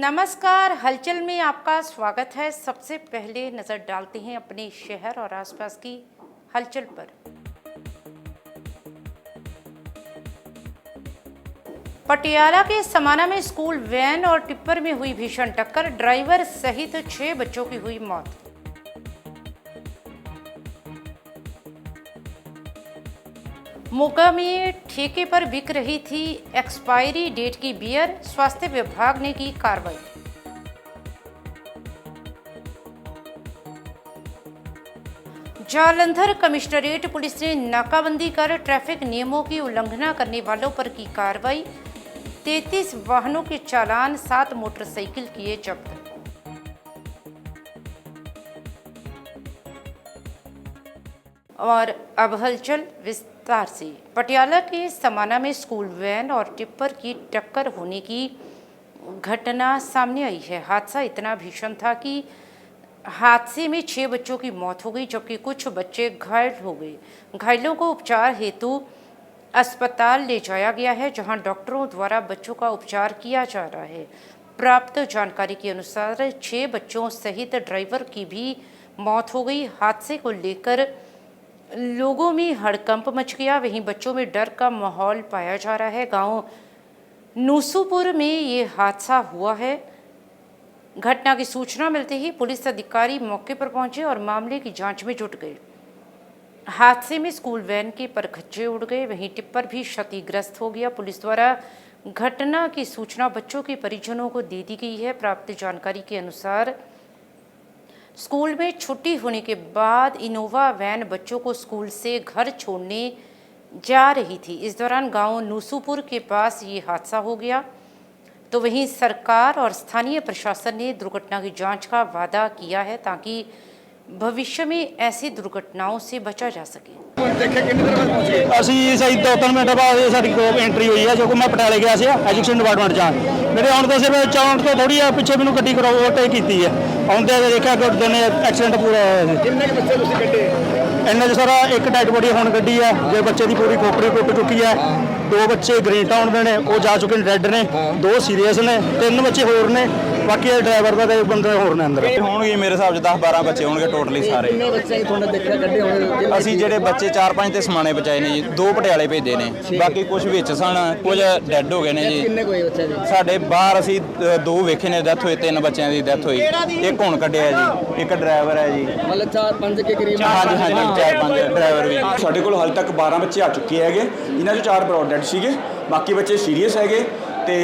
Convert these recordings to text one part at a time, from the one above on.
नमस्कार, हलचल में आपका स्वागत है। सबसे पहले नजर डालते हैं अपने शहर और आसपास की हलचल पर। पटियाला के समाना में स्कूल वैन और टिप्पर में हुई भीषण टक्कर, ड्राइवर सहित 6 बच्चों की हुई मौत। मोगा में ठेके पर बिक रही थी एक्सपायरी डेट की बियर, स्वास्थ्य विभाग ने की कार्रवाई। जालंधर कमिश्नरेट पुलिस ने नाकाबंदी कर ट्रैफिक नियमों की उल्लंघना करने वालों पर की कार्रवाई। 33 वाहनों के चालान, 7 मोटरसाइकिल किए जब्त। और अब हलचल विस्तार से। पटियाला के समाना में स्कूल वैन और टिप्पर की टक्कर होने की घटना सामने आई है। हादसा इतना भीषण था कि हादसे में 6 बच्चों की मौत हो गई, जबकि कुछ बच्चे घायल हो गए। घायलों को उपचार हेतु अस्पताल ले जाया गया है, जहां डॉक्टरों द्वारा बच्चों का उपचार किया जा रहा है। प्राप्त जानकारी के अनुसार 6 बच्चों सहित ड्राइवर की भी मौत हो गई। हादसे को लेकर लोगों में हड़कंप मच गया। वहीं बच्चों में डर का माहौल पाया जा रहा है। गांव नूसूपुर में ये हादसा हुआ है। घटना की सूचना मिलते ही पुलिस अधिकारी मौके पर पहुंचे और मामले की जांच में जुट गए। हादसे में स्कूल वैन के परखच्चे उड़ गए, वहीं टिप्पर भी क्षतिग्रस्त हो गया। पुलिस द्वारा घटना की सूचना बच्चों के परिजनों को दे दी गई है। प्राप्त जानकारी के अनुसार स्कूल में छुट्टी होने के बाद इनोवा वैन बच्चों को स्कूल से घर छोड़ने जा रही थी। इस दौरान गांव नूसूपुर के पास ये हादसा हो गया। तो वहीं सरकार और स्थानीय प्रशासन ने दुर्घटना की जांच का वादा किया है, ताकि भविष्य में ऐसी दुर्घटनाओं से बचा जा सके। ਅਸੀਂ ਸਹੀ 2-3 ਮਿੰਟ ਬਾਅਦ ਸਾਡੀ ਐਂਟਰੀ ਹੋਈ ਹੈ, ਜੋ ਕਿ ਮੈਂ ਪਟਿਆਲੇ ਗਿਆ ਸੀ ਐਜੂਕੇਸ਼ਨ ਡਿਪਾਰਟਮੈਂਟ ਜਾਣ। ਮੇਰੇ ਆਉਣ ਤੋਂ ਸਿਰਫ ਚੌਂਕ ਤੋਂ ਥੋੜੀ ਆ ਪਿੱਛੇ ਮੈਨੂੰ ਗੱਡੀ ਓਵਰਟੇਕ ਕੀਤੀ ਹੈ। ਆਉਂਦੇ ਦੇਖਿਆ ਕਿ ਦੋਨੇ ਐਕਸੀਡੈਂਟ ਪੂਰਾ ਹੋਇਆ ਸੀ। ਕਿੰਨੇ ਕੁ ਬੱਚੇ ਤੁਸੀਂ ਕੱਢੇ? ਇਹਨਾਂ 'ਚ ਸਾਰਾ ਇੱਕ ਡੈਡ ਬੋਡੀ ਹੁਣ ਗੱਡੀ ਆ, ਜੇ ਬੱਚੇ ਦੀ ਪੂਰੀ ਖੋਪੜੀ ਟੁੱਟ ਚੁੱਕੀ ਹੈ। 2 ਬੱਚੇ ਗ੍ਰੀਨ ਟਾਊਨ ਦੇ ਨੇ, ਉਹ ਜਾ ਚੁੱਕੇ ਨੇ, ਡੈਡ ਨੇ। 2 ਸੀਰੀਅਸ ਨੇ, 3 ਬੱਚੇ ਹੋਰ ਨੇ। ਬਾਕੀ ਡਰਾਈਵਰ ਦਾ ਤੇ ਬੰਦੇ ਹੋਰ ਨੇ ਅੰਦਰ। ਹੋਣਗੇ ਮੇਰੇ ਹਿਸਾਬ 'ਚ 10-12 ਬੱਚੇ ਹੋਣਗੇ ਟੋਟਲੀ ਸਾਰੇ। ਕਿੰਨੇ ਬੱਚੇ ਤੁਹਾਨੂੰ ਦੇਖਿਆ ਕੱਢੇ ਹੋਣੇ? ਅਸੀਂ ਜਿਹੜੇ ਬੱਚੇ 4-5 ਤੇ ਸਮਾਣੇ ਬਚਾਏ ਨੇ ਜੀ, 2 ਪਟਿਆਲੇ ਭੇਜੇ ਨੇ, ਬਾਕੀ ਕੁਝ ਵਿੱਚ ਸਨ, ਕੁਝ ਡੈੱਡ ਹੋ ਗਏ ਨੇ ਜੀ। ਕਿੰਨੇ ਕੋਈ ਬੱਚੇ ਜੀ? ਸਾਡੇ ਬਾਹਰ ਅਸੀਂ 2 ਵੇਖੇ ਨੇ ਡੈਥ ਹੋਏ, 3 ਬੱਚਿਆਂ ਦੀ ਡੈਥ ਹੋਈ। ਇੱਕ ਹੁਣ ਕੱਢਿਆ ਜੀ, ਇੱਕ ਡਰਾਈਵਰ ਹੈ ਜੀ। ਮਤਲਬ 4-5 ਕੇ ਕਰੀਬ? ਹਾਂਜੀ 4-5 ਡਰਾਈਵਰ ਵੀ। ਸਾਡੇ ਕੋਲ ਹਾਲ ਤੱਕ 12 ਬੱਚੇ ਆ ਚੁੱਕੇ ਹੈਗੇ। ਇਹਨਾਂ 'ਚੋਂ 4 ਬਰੋਡ ਡੈਡ ਸੀਗੇ, ਬਾਕੀ ਬੱਚੇ ਸੀਰੀਅਸ ਹੈਗੇ ਤੇ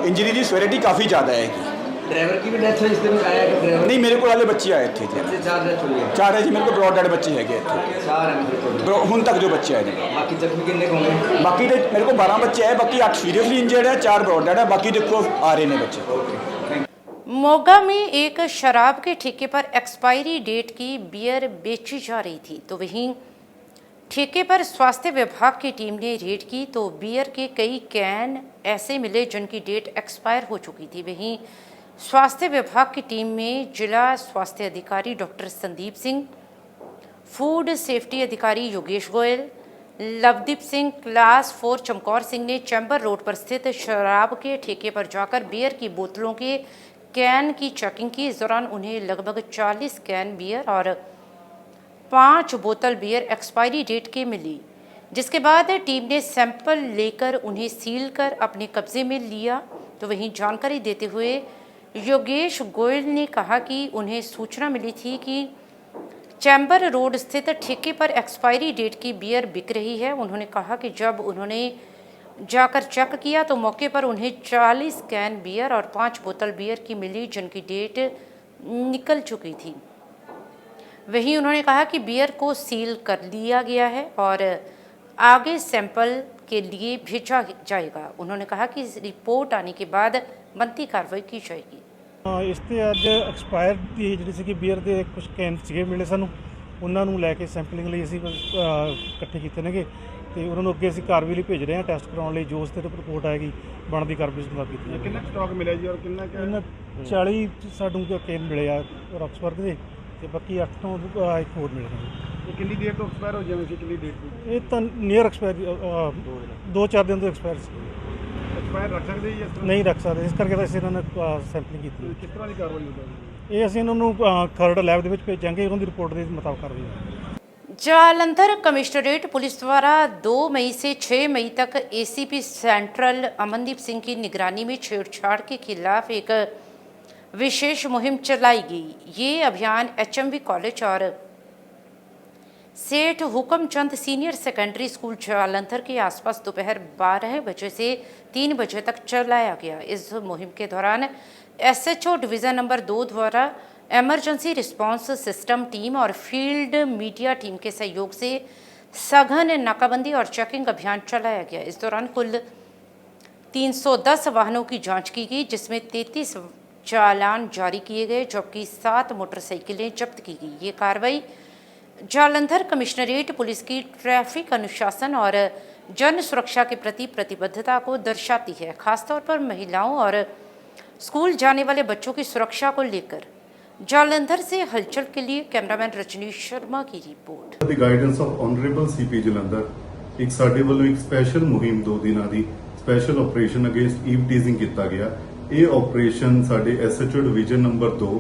ਇੰਜਰੀ ਦੀ ਸਵੇਰਿਟੀ ਕਾਫੀ ਜ਼ਿਆਦਾ ਹੈਗੀ। ड्राइवर की भी डेथ हुई इस दिन आया कि ड्राइवर? ਨਹੀਂ, ਮੇਰੇ ਕੋਲ ਹਾਲੇ ਬੱਚੇ ਆਏ ਇੱਥੇ ਜੀ। 4 डेथ हुई है? 4 ਹੈ ਜੀ, ਮੇਰੇ ਕੋਲ ਬਰੋਡ ਡੈਡ ਬੱਚੇ ਹੈਗੇ ਇੱਥੇ। 4 है मेरे को। ਹੁਣ ਤੱਕ ਜੋ ਬੱਚੇ ਆਏ ਨੇ। बाकी जख्मी कितने होंगे? ਬਾਕੀ ਦੇ ਮੇਰੇ ਕੋਲ 12 ਬੱਚੇ ਆਏ, ਬਾਕੀ 8 ਸੀਰੀयसली इंजर्ड है, 4 ब्रॉड डेड है, बाकी देखो आ रहे हैं बच्चे। मोगा में एक शराब के ठेके पर एक्सपायरी डेट की बियर बेची जा रही थी। तो वहीं ठेके पर स्वास्थ्य विभाग की टीम ने रेड की तो बियर के कई कैन ऐसे मिले जिनकी डेट एक्सपायर हो चुकी थी। वहीं स्वास्थ्य विभाग की टीम में जिला स्वास्थ्य अधिकारी doctor Sandeep Singh, food safety अधिकारी योगेश गोयल, लवदीप सिंह, क्लास 4 चमकौर सिंह ने चैम्बर रोड पर स्थित शराब के ठेके पर जाकर बियर की बोतलों के कैन की चेकिंग की। इस दौरान उन्हें लगभग 40 कैन बियर और 5 बोतल बियर एक्सपायरी डेट के मिली, जिसके बाद टीम ने सैंपल लेकर उन्हें सील कर अपने कब्जे में लिया। तो वहीं जानकारी देते हुए योगेश गोयल ने कहा कि उन्हें सूचना मिली थी कि चैम्बर रोड स्थित ठेके पर एक्सपायरी डेट की बियर बिक रही है। उन्होंने कहा कि जब उन्होंने जाकर चेक किया तो मौके पर उन्हें 40 कैन बियर और 5 बोतल बियर की मिली, जिनकी डेट निकल चुकी थी। वहीं उन्होंने कहा कि बियर को सील कर लिया गया है और आगे सैंपल के लिए भेजा जाएगा। उन्होंने कहा कि रिपोर्ट आने के बाद बनती कार्रवाई की जाएगी। ਇਸ ਤੇ ਅੱਜ ਐਕਸਪਾਇਰ ਦੀ ਜਿਹੜੀ ਸੀ ਬੀਅਰ ਦੇ ਕੁਝ ਕੈਨ ਸੀਗੇ ਮਿਲੇ ਸਾਨੂੰ, ਉਹਨਾਂ ਨੂੰ ਲੈ ਕੇ ਸੈਂਪਲਿੰਗ ਲਈ ਅਸੀਂ ਇਕੱਠੇ ਕੀਤੇ ਨੇਗੇ ਤੇ ਉਹਨਾਂ ਨੂੰ ਅੱਗੇ ਅਸੀਂ ਕਾਰਵਾਈ ਲਈ ਭੇਜ ਰਹੇ ਹਾਂ ਟੈਸਟ ਕਰਾਉਣ ਲਈ। ਜੋ ਉਸ ਤੇ ਰਿਪੋਰਟ ਆਏਗੀ ਬਣਦੀ ਕਾਰਵਾਈ ਸੁਣਵਾ ਕੀਤੀ ਜਾਏਗੀ। कितना स्टॉक मिला जी और कितना ਇਹਨਾਂ 40 ਸਾਨੂੰ ਕੈਨ ਮਿਲੇ ਆ ਰੌਕਸਬਰਗ ਦੇ ਤੇ ਬਾਕੀ 8 ਤੋਂ ਇੱਕ ਹੋਰ ਮਿਲੇ ਨੇ। कितनी देर तो एक्सपायर हो जाए? कितनी डेट? ਇਹ ਤਾਂ ਨੀਅਰ ਐਕਸਪਾਇਰ 2-4 ਦਿਨ ਤੋਂ ਐਕਸਪਾਇਰ ਸੀ। ਐਕਸਪਾਇਰ ਰੱਖ ਸਕਦੇ ਜੀ ਇਸ ਤਰ੍ਹਾਂ? ਨਹੀਂ ਰੱਖ ਸਕਦੇ, ਇਸ ਕਰਕੇ ਤਾਂ ਅਸੀਂ ਇਹਨਾਂ ਨੇ ਸੈਂਪਲਿੰਗ ਕੀਤੀ। ਕਿਸ ਤਰ੍ਹਾਂ ਦੀ ਕਾਰਵਾਈ ਹੋਵੇਗੀ? ਇਹ ਅਸੀਂ ਇਹਨਾਂ ਨੂੰ ਖਰੜ ਲੈਬ ਦੇ ਵਿੱਚ ਭੇਜਾਂਗੇ, ਉਹਨਾਂ ਦੀ ਰਿਪੋਰਟ ਦੇ ਮੁਤਾਬਕ ਕਾਰਵਾਈ ਹੋਵੇਗੀ। जालंधर कमिश्नरेट पुलिस द्वारा 2 मई से 6 मई तक एसीपी सेंट्रल अमनदीप सिंह की निगरानी में छेड़छाड़ के खिलाफ एक विशेष मुहिम चलाई गई। ये अभियान एचएमवी कॉलेज और सेठ Hukamchand senior secondary school Jalandhar के आसपास दोपहर 12 बजे से 3 बजे तक चलाया गया। इस मुहिम के दौरान एसएचओ डिवीज़न नंबर 2 द्वारा एमरजेंसी रिस्पांस सिस्टम टीम और फील्ड मीडिया टीम के सहयोग से सघन नाकाबंदी और चेकिंग अभियान चलाया गया। इस दौरान कुल 310 वाहनों की जांच की गई, जिसमें 33 चालान जारी किए गए, जबकि 7 मोटरसाइकिलें जब्त की गई। ये कार्रवाई जालंधर कमिश्नरेट पुलिस की ट्रैफिक अनुशासन और जन सुरक्षा के प्रति प्रतिबद्धता को दर्शाती है, खासतौर पर महिलाओं और स्कूल जाने वाले बच्चों की सुरक्षा को लेकर। जालंधर से हलचल के लिए कैमरामैन रजनीश शर्मा की report. The guidance of honourable CP Jalandhar एक ਸਾਡੇ ਵੱਲੋਂ ਇੱਕ ਸਪੈਸ਼ਲ ਮੁਹਿੰਮ 2 ਦਿਨਾਂ ਦੀ special operation against Eve teasing ਕੀਤਾ ਗਿਆ। ਇਹ ਆਪਰੇਸ਼ਨ ਸਾਡੇ ਐਸਐਚਓ ਡਿਵੀਜ਼ਨ ਨੰਬਰ 2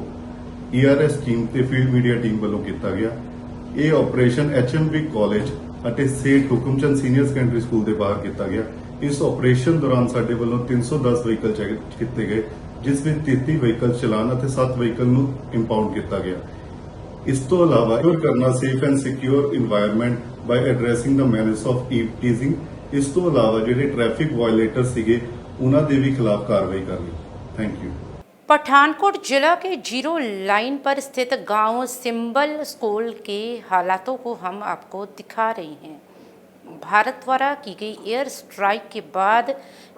ਈਆਰਐਸ ਟੀਮ ਤੇ ਫੀਲਡ ਮੀਡੀਆ ਟੀਮ ਵੱਲੋਂ ਕੀਤਾ ਗਿਆ। ਇਹ ਆਪਰੇਸ਼ਨ ਐਚਐਮਬੀ ਕਾਲਜ ਅਤੇ ਸੇਠ ਹੁਕਮਚੰਦ ਸੀਨੀਅਰ ਸੈਕੰਡਰੀ ਸਕੂਲ ਦੇ ਬਾਹਰ ਕੀਤਾ ਗਿਆ। ਇਸ ਆਪਰੇਸ਼ਨ ਦੌਰਾਨ ਸਾਡੇ ਵੱਲੋਂ 310 ਵਹੀਕਲ ਚੈੱਕ ਕੀਤੇ ਗਏ, ਜਿਸ ਵਿੱਚ 33 ਵਹੀਕਲ ਚਲਾਨ ਅਤੇ 7 ਵਹੀਕਲ ਨੂੰ ਇੰਪਾਊਂਡ ਕੀਤਾ ਗਿਆ। ਇਸ ਤੋਂ ਇਲਾਵਾ ਇਹ ਕਰਨਾ safe and secure environment by addressing the manners of eve teasing. ਇਸ ਤੋਂ ਇਲਾਵਾ ਜਿਹੜੇ ਟ੍ਰੈਫਿਕ ਵਾਇਓਲੇਟਰ ਸੀਗੇ ਉਹਨਾਂ ਦੇ ਵੀ ਖਿਲਾਫ ਕਾਰਵਾਈ ਕਰ ਲਈ। Thank you. पठानकोट जिला के जीरो लाइन पर स्थित गांव सिंबल स्कूल के हालातों को हम आपको दिखा रहे हैं। भारत द्वारा की गई एयर स्ट्राइक के बाद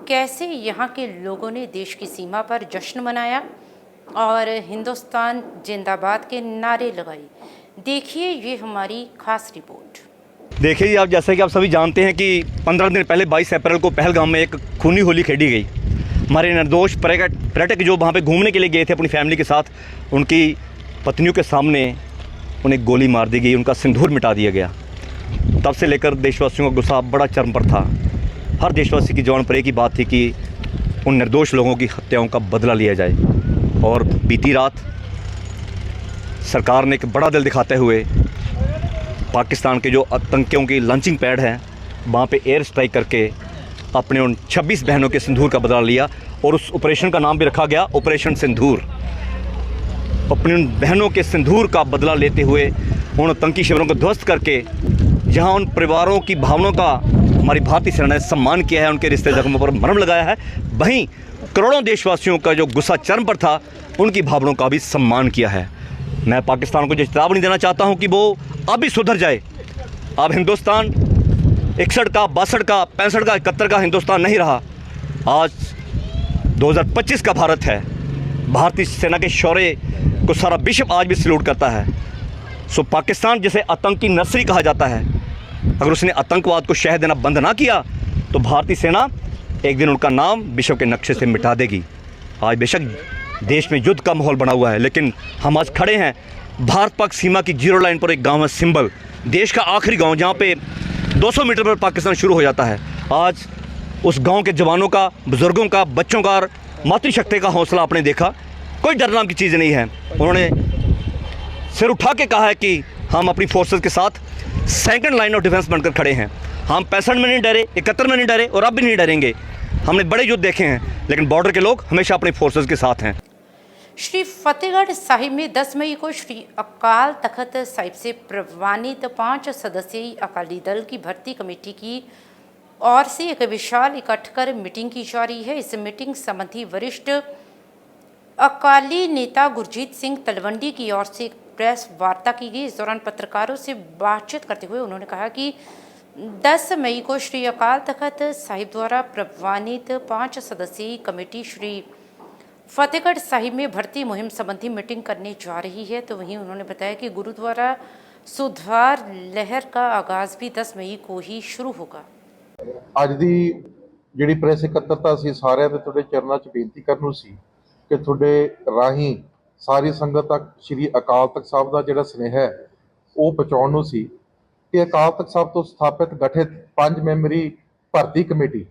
कैसे यहाँ के लोगों ने देश की सीमा पर जश्न मनाया और हिंदुस्तान जिंदाबाद के नारे लगाए, देखिए ये हमारी खास रिपोर्ट। देखिए आप, जैसे कि आप सभी जानते हैं कि 15 दिन पहले 22 अप्रैल को पहलगाम में एक खूनी होली खेली गई। हमारे निर्दोष पर्यटक जो वहाँ पे घूमने के लिए गए थे अपनी फैमिली के साथ, उनकी पत्नियों के सामने उन्हें गोली मार दी गई, उनका सिंदूर मिटा दिया गया। तब से लेकर देशवासियों का गुस्सा बड़ा चरम पर था। हर देशवासी की जवान पर एक ही बात थी कि उन निर्दोष लोगों की हत्याओं का बदला लिया जाए। और बीती रात सरकार ने एक बड़ा दिल दिखाते हुए पाकिस्तान के जो आतंकियों की लॉन्चिंग पैड है वहाँ पे एयर स्ट्राइक करके अपने उन 26 बहनों के सिंदूर का बदला लिया। और उस ऑपरेशन का नाम भी रखा गया ऑपरेशन सिंदूर। अपनी उन बहनों के सिंदूर का बदला लेते हुए उन आतंकी शिविरों को ध्वस्त करके जहां उन परिवारों की भावनाओं का हमारी भारतीय सेना ने सम्मान किया है, उनके रिश्ते जख्मों पर मरहम लगाया है, वहीं करोड़ों देशवासियों का जो गुस्सा चरम पर था उनकी भावनाओं का भी सम्मान किया है। मैं पाकिस्तान को जो चेतावनी देना चाहता हूँ कि वो अब भी सुधर जाए। अब हिंदुस्तान 61 का, 62 का, 65 का, 71 का हिंदुस्तान नहीं रहा। आज 2025 का भारत है। भारतीय सेना के शौर्य को सारा विश्व आज भी सैल्यूट करता है। सो पाकिस्तान जिसे आतंकी नर्सरी कहा जाता है, अगर उसने आतंकवाद को शह देना बंद ना किया तो भारतीय सेना एक दिन उनका नाम विश्व के नक्शे से मिटा देगी। आज बेशक देश में युद्ध का माहौल बना हुआ है, लेकिन हम आज खड़े हैं भारत पाक सीमा की जीरो लाइन पर। एक गांव है सिंबल, देश का आखिरी गांव जहां पे 200 मीटर पर पाकिस्तान शुरू हो जाता है। आज उस गांव के जवानों का, बुजुर्गों का, बच्चों का और मातृशक्ति का हौसला आपने देखा। कोई डर नाम की चीज़ नहीं है। उन्होंने सिर उठा के कहा है कि हम अपनी फोर्सेस के साथ सेकंड लाइन ऑफ डिफेंस बनकर खड़े हैं। हम 65 में नहीं डरे, 71 में नहीं डरे और अब भी नहीं डरेंगे। हमने बड़े युद्ध देखे हैं, लेकिन बॉर्डर के लोग हमेशा अपनी फोर्सेस के साथ हैं। श्री फतेहगढ़ साहिब में 10 मई को श्री अकाल तख्त साहिब से प्रवानित 5 सदस्यीय अकाली दल की भर्ती कमेटी की ओर से एक विशाल इकट्ठ कर मीटिंग की जा रही है। इस मीटिंग संबंधी वरिष्ठ अकाली नेता गुरजीत सिंह तलवंडी की ओर से एक प्रेस वार्ता की गई। इस दौरान पत्रकारों से बातचीत करते हुए उन्होंने कहा कि 10 मई को श्री अकाल तख्त साहिब द्वारा प्रवानित 5 सदस्यीय कमेटी श्री फतेहगढ़ साहिब में भर्ती मुहिम संबंधी मीटिंग करने जा रही है। तो वहीं उन्होंने बताया कि गुरुद्वारा सुधार लहर का आगाज़ भी 10 मई को ही शुरू होगा। ਅੱਜ ਦੀ ਜਿਹੜੀ ਪ੍ਰੈਸ ਇਕੱਤਰਤਾ ਸੀ ਸਾਰਿਆਂ ਦੇ ਤੁਹਾਡੇ ਚਰਨਾਂ 'ਚ ਬੇਨਤੀ ਕਰਨ ਨੂੰ ਸੀ ਕਿ ਤੁਹਾਡੇ ਰਾਹੀਂ ਸਾਰੀ ਸੰਗਤ ਤੱਕ ਸ਼੍ਰੀ ਅਕਾਲ ਤਖਤ ਸਾਹਿਬ ਦਾ ਜਿਹੜਾ ਸੁਨੇਹਾ ਹੈ ਉਹ ਪਹੁੰਚਾਉਣ ਨੂੰ ਸੀ ਕਿ ਅਕਾਲ ਤਖਤ ਸਾਹਿਬ ਤੋਂ ਸਥਾਪਿਤ ਗਠਿਤ 5 ਮੈਂਬਰੀ ਭਰਤੀ ਕਮੇਟੀ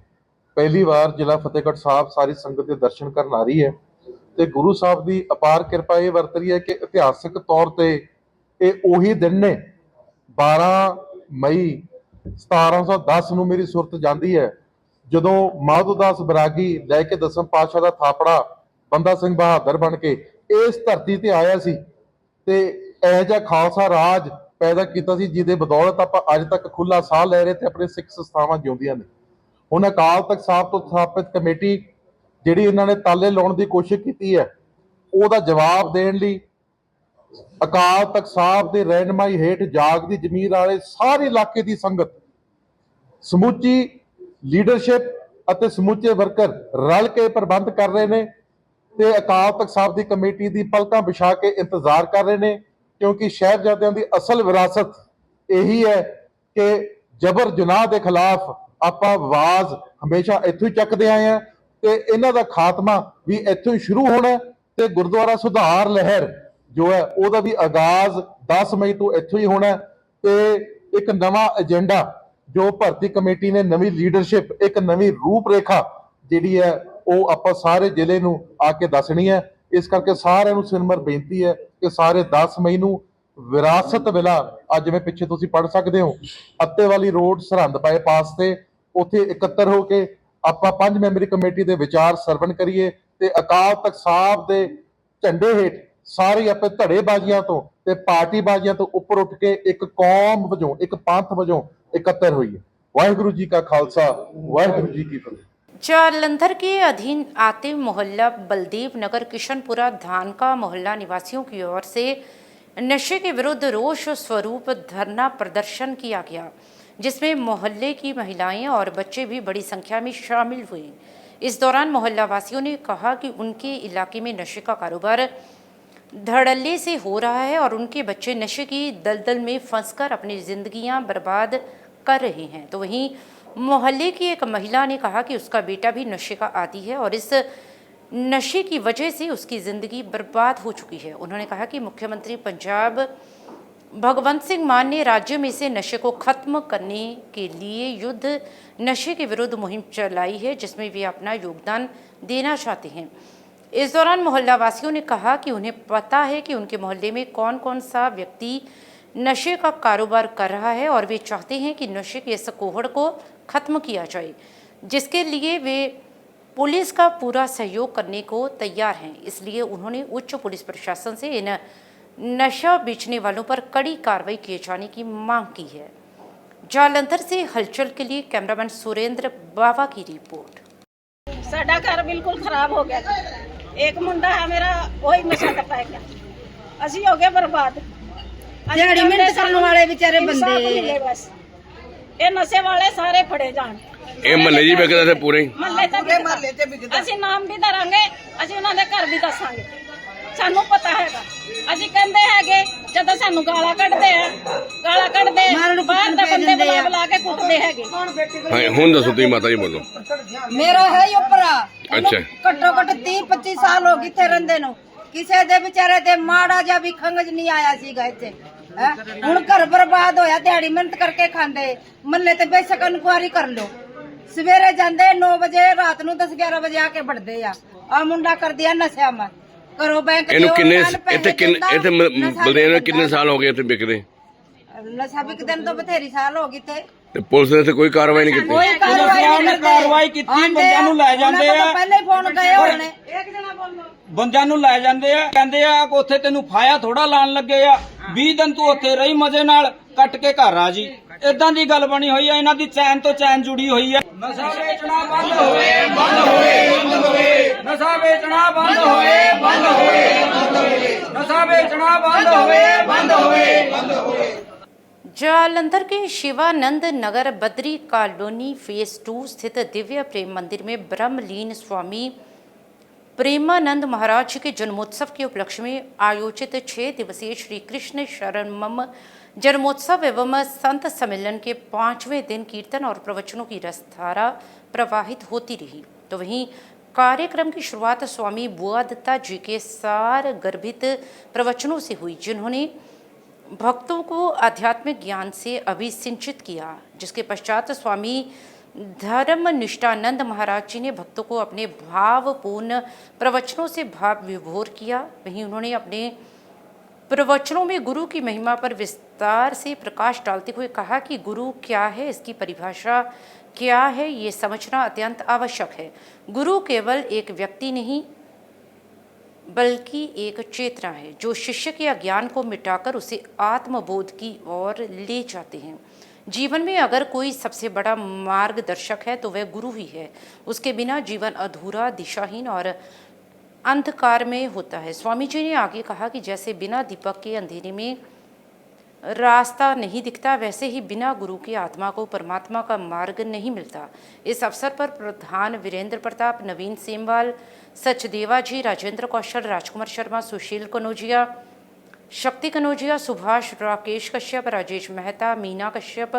ਪਹਿਲੀ ਵਾਰ ਜ਼ਿਲ੍ਹਾ ਫਤਿਹਗੜ੍ਹ ਸਾਹਿਬ ਸਾਰੀ ਸੰਗਤ ਦੇ ਦਰਸ਼ਨ ਕਰਨ ਆ ਰਹੀ ਹੈ ਤੇ ਗੁਰੂ ਸਾਹਿਬ ਦੀ ਅਪਾਰ ਕਿਰਪਾ ਇਹ ਵਰਤ ਰਹੀ ਹੈ ਕਿ ਇਤਿਹਾਸਕ ਤੌਰ ਤੇ ਇਹ ਉਹੀ ਦਿਨ ਨੇ 12 ਮਈ 1710 ਨੂੰ ਮੇਰੀ ਸੁਰਤ ਜਾਂਦੀ ਹੈ ਜਦੋਂ ਮਾਧੋਦਾਸ ਬਰਾਗੀ ਲੈ ਕੇ ਦਸਮ ਪਾਤਸ਼ਾਹ ਦਾ ਥਾਪੜਾ ਬੰਦਾ ਸਿੰਘ ਬਹਾਦਰ ਬਣ ਕੇ ਇਸ ਧਰਤੀ ਤੇ ਆਇਆ ਸੀ ਤੇ ਇਹੋ ਜਿਹਾ ਖਾਲਸਾ ਰਾਜ ਪੈਦਾ ਕੀਤਾ ਸੀ ਜਿਹਦੇ ਬਦੌਲਤ ਆਪਾਂ ਅੱਜ ਤੱਕ ਖੁੱਲਾ ਸਾਹ ਲੈ ਰਹੇ ਤੇ ਆਪਣੇ ਸਿੱਖ ਸੰਸਥਾਵਾਂ ਜਿਉਂਦੀਆਂ ਨੇ। ਹੁਣ ਅਕਾਲ ਤਖਤ ਸਾਹਿਬ ਤੋਂ ਸਥਾਪਿਤ ਕਮੇਟੀ ਜਿਹੜੀ ਇਹਨਾਂ ਨੇ ਤਾਲੇ ਲਾਉਣ ਦੀ ਕੋਸ਼ਿਸ਼ ਕੀਤੀ ਹੈ ਉਹਦਾ ਜਵਾਬ ਦੇਣ ਲਈ ਅਕਾਲ ਤਖਤ ਸਾਹਿਬ ਦੇ ਰਹਿਨਮਾਈ ਹੇਠ ਜਾਗਦੀ ਜ਼ਮੀਰ ਵਾਲੇ ਸਾਰੇ ਇਲਾਕੇ ਦੀ ਸੰਗਤ, ਸਮੁੱਚੀ ਲੀਡਰਸ਼ਿਪ ਅਤੇ ਸਮੁੱਚੇ ਵਰਕਰ ਰਲ ਕੇ ਪ੍ਰਬੰਧ ਕਰ ਰਹੇ ਨੇ ਤੇ ਅਕਾਲ ਤਖਤ ਸਾਹਿਬ ਦੀ ਕਮੇਟੀ ਦੀ ਪਲਕਾਂ ਵਿਛਾ ਕੇ ਇੰਤਜ਼ਾਰ ਕਰ ਰਹੇ ਨੇ ਕਿਉਂਕਿ ਸ਼ਹਿਬਜ਼ਾਦਿਆਂ ਦੀ ਅਸਲ ਵਿਰਾਸਤ ਇਹੀ ਹੈ ਕਿ ਜਬਰ ਜਨਾਹ ਦੇ ਖਿਲਾਫ ਆਪਾਂ ਆਵਾਜ਼ ਹਮੇਸ਼ਾ ਇੱਥੋਂ ਹੀ ਚੱਕਦੇ ਆਏ ਆ ਤੇ ਇਹਨਾਂ ਦਾ ਖਾਤਮਾ ਵੀ ਇੱਥੋਂ ਹੀ ਸ਼ੁਰੂ ਹੋਣਾ ਤੇ ਗੁਰਦੁਆਰਾ ਸੁਧਾਰ ਲਹਿਰ ਜੋ ਹੈ ਉਹਦਾ ਵੀ ਆਗਾਜ਼ 10 ਮਈ ਤੋਂ ਇੱਥੋਂ ਹੀ ਹੋਣਾ ਤੇ ਇੱਕ ਨਵਾਂ ਏਜੰਡਾ ਜੋ ਭਰਤੀ ਕਮੇਟੀ ਨੇ ਨਵੀਂ ਲੀਡਰਸ਼ਿਪ ਇੱਕ ਨਵੀਂ ਰੂਪ ਰੇਖਾ ਜਿਹੜੀ ਹੈ ਉਹ ਆਪਾਂ ਸਾਰੇ ਜ਼ਿਲ੍ਹੇ ਨੂੰ ਆ ਕੇ ਦੱਸਣੀ ਹੈ। ਇਸ ਕਰਕੇ ਸਾਰਿਆਂ ਨੂੰ ਸਿਰਮਰ ਬੇਨਤੀ ਹੈ ਕਿ ਸਾਰੇ 10 ਮਈ ਨੂੰ ਵਿਰਾਸਤ ਵਿਲਾ ਅੱਜ ਜਿਵੇਂ ਪਿੱਛੇ ਤੁਸੀਂ ਪੜ੍ਹ ਸਕਦੇ ਹੋ ਅੱਤੇਵਾਲੀ ਰੋਡ ਸਰਹੰਦ ਬਾਈਪਾਸ ਤੇ ਉੱਥੇ ਇਕੱਤਰ ਹੋ ਕੇ ਆਪਾਂ 5 ਮੈਂਬਰੀ ਕਮੇਟੀ ਦੇ ਵਿਚਾਰ ਸਰਵਣ ਕਰੀਏ ਤੇ ਅਕਾਲ ਤਖਤ ਸਾਹਿਬ ਦੇ ਝੰਡੇ ਹੇਠ ਸਾਰੇ ਆਪਣੇ ਧੜੇਬਾਜ਼ੀਆਂ ਤੋਂ ਤੇ ਪਾਰਟੀਬਾਜ਼ੀਆਂ ਤੋਂ ਉੱਪਰ ਉੱਠ ਕੇ ਇੱਕ ਕੌਮ ਵਜੋਂ ਇੱਕ ਪੰਥ ਵਜੋਂ ਇਕੱਤਰ ਹੋਈਏ। ਵਾਹਿਗੁਰੂ ਜੀ का खालसा वाहिगुरु जी की फतेह। जालंधर के अधीन आते मोहल्ला बलदेव नगर किशनपुरा धानका मोहल्ला निवासियों की ओर से नशे के विरुद्ध रोष स्वरूप धरना प्रदर्शन किया गया जिसमें मोहल्ले की महिलाएं और बच्चे भी बड़ी संख्या में शामिल हुए। इस दौरान मोहल्ला वासियों ने कहा कि उनके इलाके में नशे का कारोबार धड़ल्ले से हो रहा है और उनके बच्चे नशे की दलदल में फंसकर अपनी जिंदगियां बर्बाद कर रहे हैं। तो वहीं मोहल्ले की एक महिला ने कहा कि उसका बेटा भी नशे का आदी है और इस नशे की वजह से उसकी ज़िंदगी बर्बाद हो चुकी है। उन्होंने कहा कि मुख्यमंत्री पंजाब भगवंत सिंह मान ने राज्य में से नशे को ख़त्म करने के लिए युद्ध नशे के विरुद्ध मुहिम चलाई है जिसमें वे अपना योगदान देना चाहते हैं। इस दौरान मोहल्ला वासियों ने कहा कि उन्हें पता है कि उनके मोहल्ले में कौन कौन सा व्यक्ति नशे का कारोबार कर रहा है और वे चाहते हैं कि नशे के इस कोहड़ को ख़त्म किया जाए जिसके लिए वे पुलिस का पूरा सहयोग करने को तैयार हैं। इसलिए उन्होंने उच्च पुलिस प्रशासन से इन नशा बेचने वालों पर कड़ी कार्रवाई किए जाने की मांग की है। जालंधर से हलचल के लिए कैमरामैन सुरेंद्र बावा की रिपोर्ट। साडा घर बिल्कुल खराब हो गया। एक मुंडा है मेरा वही नशा करता है क्या असी हो गए बर्बाद। दिहाड़ी मिहनत करने वाले बेचारे बंदे बस ये नशे वाले सारे फड़े जान। ਇਹ ਮਹੱਲੇ ਜੀ ਵਿਕਦਾ ਤੇ ਪੂਰੇ ਮਹੱਲੇ ਤੇ ਵਿਕਦਾ। ਅਸੀਂ ਨਾਮ ਵੀ ਦਰਾਂਗੇ ਅਸੀਂ ਉਹਨਾਂ ਦੇ ਘਰ ਵੀ ਦੱਸਾਂਗੇ ਸਾਨੂੰ ਪਤਾ ਹੈਗਾ। ਅਸੀਂ ਕਹਿੰਦੇ ਹੈਗੇ ਜਦੋਂ ਸਾਨੂੰ ਗਾਲਾਂ ਕੱਢਦੇ ਆ ਬਾਹਰ ਦੇ ਬੰਦੇ ਬੁਲਾ ਕੇ ਕੁੱਟਦੇ ਹੈਗੇ। ਹਾਂ ਹੁਣ ਦੱਸੋ ਤੁਸੀਂ ਮਾਤਾ ਜੀ ਬੋਲੋ। ਮੇਰਾ ਹੈ ਉਪਰਾ ਅੱਛਾ ਘੱਟੋ ਘੱਟ 30-25 ਸਾਲ ਹੋ ਗਏ ਇੱਥੇ ਰਹਿੰਦੇ ਨੂੰ ਕਿਸੇ ਦੇ ਵਿਚਾਰੇ ਤੇ ਮਾੜਾ ਜਿਹਾ ਵੀ ਖੰਗਜ ਨਹੀਂ ਆਇਆ ਸੀਗਾ ਇੱਥੇ। ਹੁਣ ਘਰ ਬਰਬਾਦ ਹੋਇਆ ਦਿਹਾੜੀ ਮਿਹਨਤ ਕਰਕੇ ਖਾਂਦੇ ਮੱਲੇ ਤੇ ਬੇਸ਼ੱਕ ਇਨਕੁਆਰੀ ਕਰ ਲਓ। ਸਵੇਰੇ ਜਾਂਦੇ 9 ਵਜੇ ਰਾਤ ਨੂੰ 10-11 ਵਜੇ ਆ ਕੇ ਵੜਦੇ ਆ ਮੁੰਡਾ ਕਰਦੀ ਆ ਨਸ਼ਾ ਮੈਂ ਘਰੋਂ ਬੈਂਕ ਇਹਨੂੰ ਕਿੰਨੇ ਇੱਥੇ ਬਲਦੇਵ ਨੂੰ ਕਿੰਨੇ ਸਾਲ ਹੋ ਗਏ ਇੱਥੇ ਵਿਕਦੇ ਨਸ਼ਾ ਵਿਕਦੇ ਨੂੰ ਤਾਂ ਬਥੇਰੀ ਸਾਲ ਹੋ ਗਏ ਤੇ ਪੁਲਿਸ ਨੇ ਇੱਥੇ ਕੋਈ ਕਾਰਵਾਈ ਨਹੀਂ ਕੀਤੀ। ਕੋਈ ਕਾਰਵਾਈ ਕੀਤੀ ਬੰਦਿਆਂ ਨੂੰ ਲੈ ਜਾਂਦੇ ਆ ਪਹਿਲੇ ਫੋਨ ਗਏ ਹੋਣੇ ਇੱਕ ਜਣਾ ਬੋਲੋ ਬੰਦਿਆਂ ਨੂੰ ਲੈ ਜਾਂਦੇ ਆ ਕਹਿੰਦੇ ਆ ਕਿ ਉੱਥੇ ਤੈਨੂੰ ਫਾਇਆ ਥੋੜਾ ਲਾਣ ਲੱਗੇ ਆ 20 ਦਿਨ ਤੂੰ ਉੱਥੇ ਰਹੀ ਮਜ਼ੇ ਨਾਲ ਕੱਟ ਕੇ ਘਰ ਆ ਜੀ। ਇਦਾਂ ਦੀ ਗੱਲ ਬਣੀ ਹੋਈ ਆ ਇਹਨਾਂ ਦੀ ਚੈਨ ਤੋਂ ਚੈਨ ਜੁੜੀ ਹੋਈ ਆ। ਨਸ਼ਾ ਵੇਚਣਾ ਬੰਦ ਹੋਵੇ ਬੰਦ ਹੋਵੇ ਬੰਦ ਹੋਵੇ ਨਸ਼ਾ ਵੇਚਣਾ ਬੰਦ ਹੋਵੇ ਬੰਦ ਹੋਵੇ ਬੰਦ ਹੋਵੇ ਨਸ਼ਾ ਵੇਚਣਾ ਬੰਦ ਹੋਵੇ ਬੰਦ ਹੋਵੇ ਬੰਦ ਹੋਵੇ। जालंधर के शिवानंद नगर बद्री कॉलोनी फेज 2 स्थित दिव्य प्रेम मंदिर में ब्रह्मलीन स्वामी प्रेमानंद महाराज के जन्मोत्सव के उपलक्ष्य में आयोजित 6 दिवसीय श्री कृष्ण शरणम जन्मोत्सव एवं संत सम्मेलन के 5वें दिन कीर्तन और प्रवचनों की रसधारा प्रवाहित होती रही। तो वहीं कार्यक्रम की शुरुआत स्वामी बुआ दत्ता जी के सार गर्भित प्रवचनों से हुई जिन्होंने भक्तों को आध्यात्मिक ज्ञान से अभिसिंचित किया, जिसके पश्चात स्वामी धर्म निष्ठानंद महाराज जी ने भक्तों को अपने भावपूर्ण प्रवचनों से भाव विभोर किया। वहीं उन्होंने अपने प्रवचनों में गुरु की महिमा पर विस्तार से प्रकाश डालते हुए कहा कि गुरु क्या है, इसकी परिभाषा क्या है, ये समझना अत्यंत आवश्यक है। गुरु केवल एक व्यक्ति नहीं बल्कि एक चेतना है जो शिष्य के अज्ञान को मिटाकर उसे आत्मबोध की ओर ले जाते हैं। जीवन में अगर कोई सबसे बड़ा मार्गदर्शक है तो वह गुरु ही है। उसके बिना जीवन अधूरा, दिशाहीन और अंधकार में होता है। स्वामी जी ने आगे कहा कि जैसे बिना दीपक के अंधेरे में रास्ता नहीं दिखता, वैसे ही बिना गुरु की आत्मा को परमात्मा का मार्ग नहीं मिलता। इस अवसर पर प्रधान वीरेंद्र प्रताप, नवीन सेमवाल, सचदेवा जी, राजेंद्र कौशल, राजकुमार शर्मा, सुशील कनौजिया, शक्ति कनौजिया, सुभाष, राकेश कश्यप, राजेश मेहता, मीना कश्यप,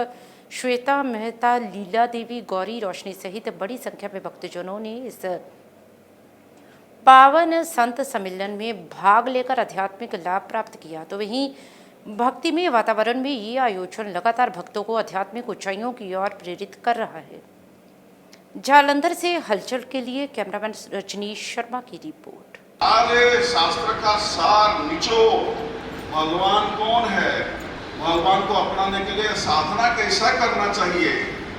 श्वेता मेहता, लीला देवी, गौरी रोशनी सहित बड़ी संख्या में भक्तजनों ने इस पावन संत सम्मेलन में भाग लेकर आध्यात्मिक लाभ प्राप्त किया। तो वहीं भक्तिमय वातावरण में ये आयोजन लगातार भक्तों को आध्यात्मिक ऊंचाइयों की ओर प्रेरित कर रहा है। जालंधर से हलचल के लिए कैमरामैन रजनीश शर्मा की रिपोर्ट। सारे शास्त्र का सार निचोड़ भगवान कौन है, भगवान को अपनाने के लिए साधना कैसा करना चाहिए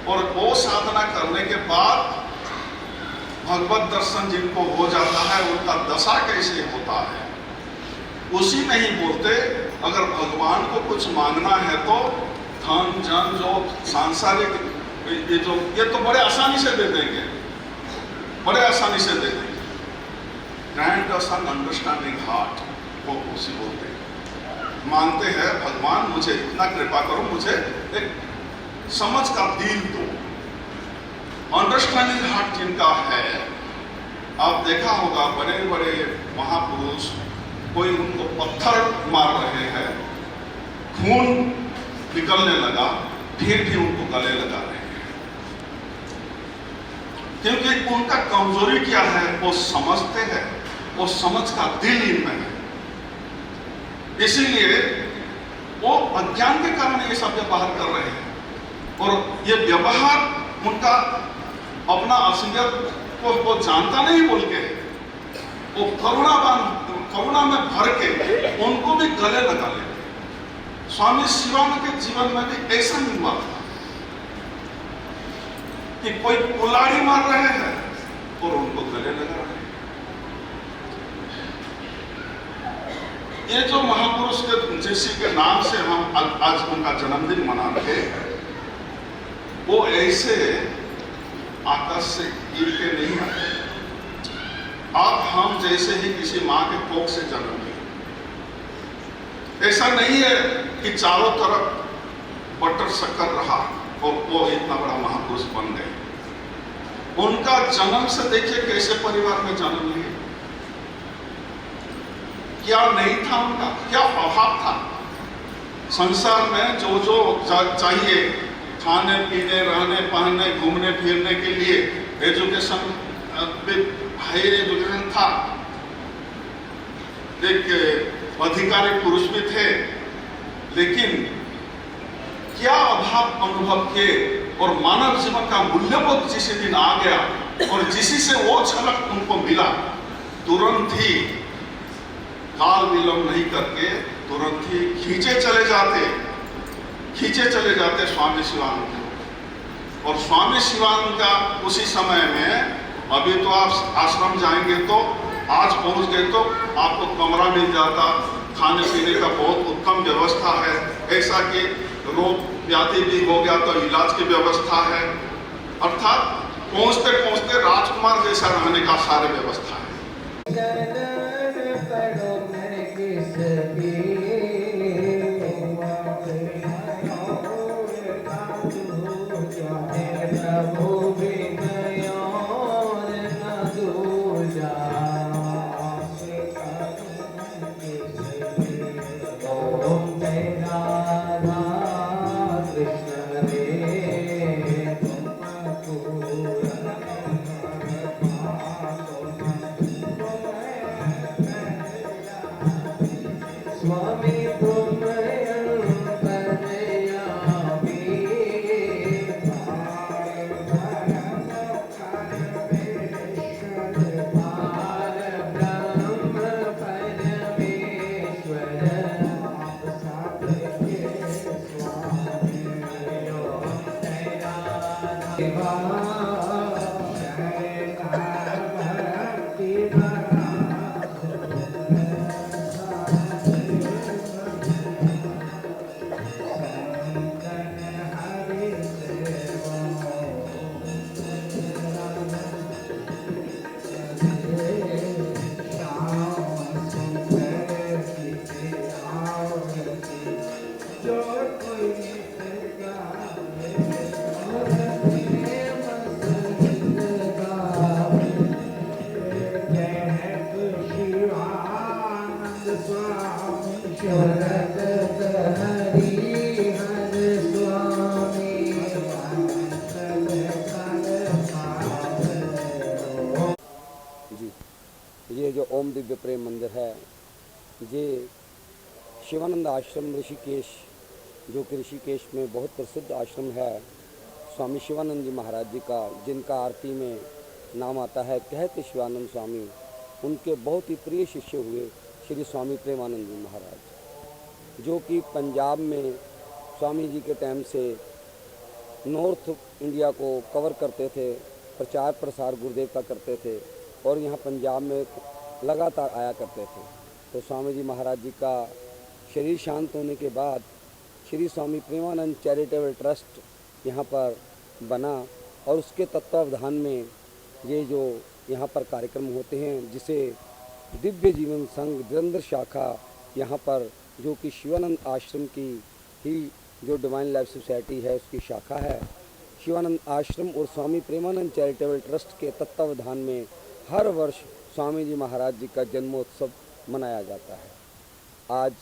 और वो साधना करने के बाद भगवत दर्शन जिनको हो जाता है उनका दशा कैसे होता है, उसी में ही बोलते। अगर भगवान को कुछ मांगना है तो धन जन जो सांसारिक ये तो बड़े आसानी से दे देंगे, बड़े आसानी से दे देंगे। Grand us an understanding heart, वो उसी बोलते हैं। मांगते हैं भगवान मुझे इतना कृपा करो, मुझे एक समझ का दिल दो। अंडरस्टैंडिंग हार्ट जिनका है, आप देखा होगा बड़े बड़े महापुरुष कोई उनको पत्थर मार रहे हैं, खून निकलने लगा, फिर भी उनको गले लगा रहे हैं, क्योंकि उनका कमजोरी क्या है वो समझते हैं, वो समझ का दिल इनमें है। इसीलिए वो अज्ञान के कारण ये सब व्यवहार कर रहे हैं और ये व्यवहार उनका अपना असलियत को वो जानता नहीं बोल के वो करुणा में भर के उनको भी गले लगा लेते। स्वामी शिवानंद के जीवन में भी ऐसा ही हुआ था कि कोई कुल्हाड़ी मार रहे हैं और उनको गले लगा रहे हैं। ये जो महापुरुष के जिसी के नाम से हम आज उनका जन्मदिन मना रहे हैं, वो ऐसे आकाश से गिर के नहीं आए। आप हम जैसे ही किसी माँ के कोख से जन्म लिए। ऐसा नहीं है कि चारों तरफ बटर शक्कर रहा और वो इतना बड़ा महापुरुष बन गए। उनका जन्म से देखिए कैसे परिवार में जन्म लिए, क्या नहीं था उनका, क्या अभाव था। संसार में जो जो चाहिए, खाने पीने, रहने पहनने, घूमने फिरने के लिए एजुकेशन, हाई एजुकेशन था, एक अधिकारी पुरुष भी थे, लेकिन क्या अभाव अनुभव किए और मानव जीवन का मूल्यबोध जिस दिन आ गया और जिसी से वो झलक उनको मिला, तुरंत ही काल विलंब नहीं करके तुरंत ही खींचे चले जाते स्वामी शिवानंद। और स्वामी शिवानंद का उसी समय में, अभी तो आप आश्रम जाएंगे तो आज पहुंच गए तो आपको कमरा मिल जाता, खाने पीने का बहुत उत्तम व्यवस्था है, ऐसा कि रोग व्याधि भी हो गया तो इलाज की व्यवस्था है, अर्थात पहुंचते पहुंचते राजकुमार जैसा रहने का सारे व्यवस्था है। जी, ये जो ओम दिव्य प्रेम मंदिर है, ये शिवानंद आश्रम ऋषिकेश, जो कि ऋषिकेश में बहुत प्रसिद्ध आश्रम है, स्वामी शिवानंद जी महाराज जी का, जिनका आरती में नाम आता है कहते शिवानंद स्वामी, उनके बहुत ही प्रिय शिष्य हुए श्री स्वामी प्रेमानंद जी महाराज, जो कि पंजाब में स्वामी जी के टाइम से नॉर्थ इंडिया को कवर करते थे, प्रचार प्रसार गुरुदेव का करते थे और यहाँ पंजाब में लगातार आया करते थे। तो स्वामी जी महाराज जी का शरीर शांत होने के बाद श्री स्वामी प्रेमानंद चैरिटेबल ट्रस्ट यहाँ पर बना और उसके तत्वावधान में ये जो यहाँ पर कार्यक्रम होते हैं, जिसे दिव्य जीवन संघ जलंधर शाखा यहाँ पर, जो कि शिवानंद आश्रम की ही जो डिवाइन लाइफ सोसाइटी है उसकी शाखा है, शिवानंद आश्रम और स्वामी प्रेमानंद चैरिटेबल ट्रस्ट के तत्वावधान में हर वर्ष स्वामी जी महाराज जी का जन्मोत्सव मनाया जाता है। आज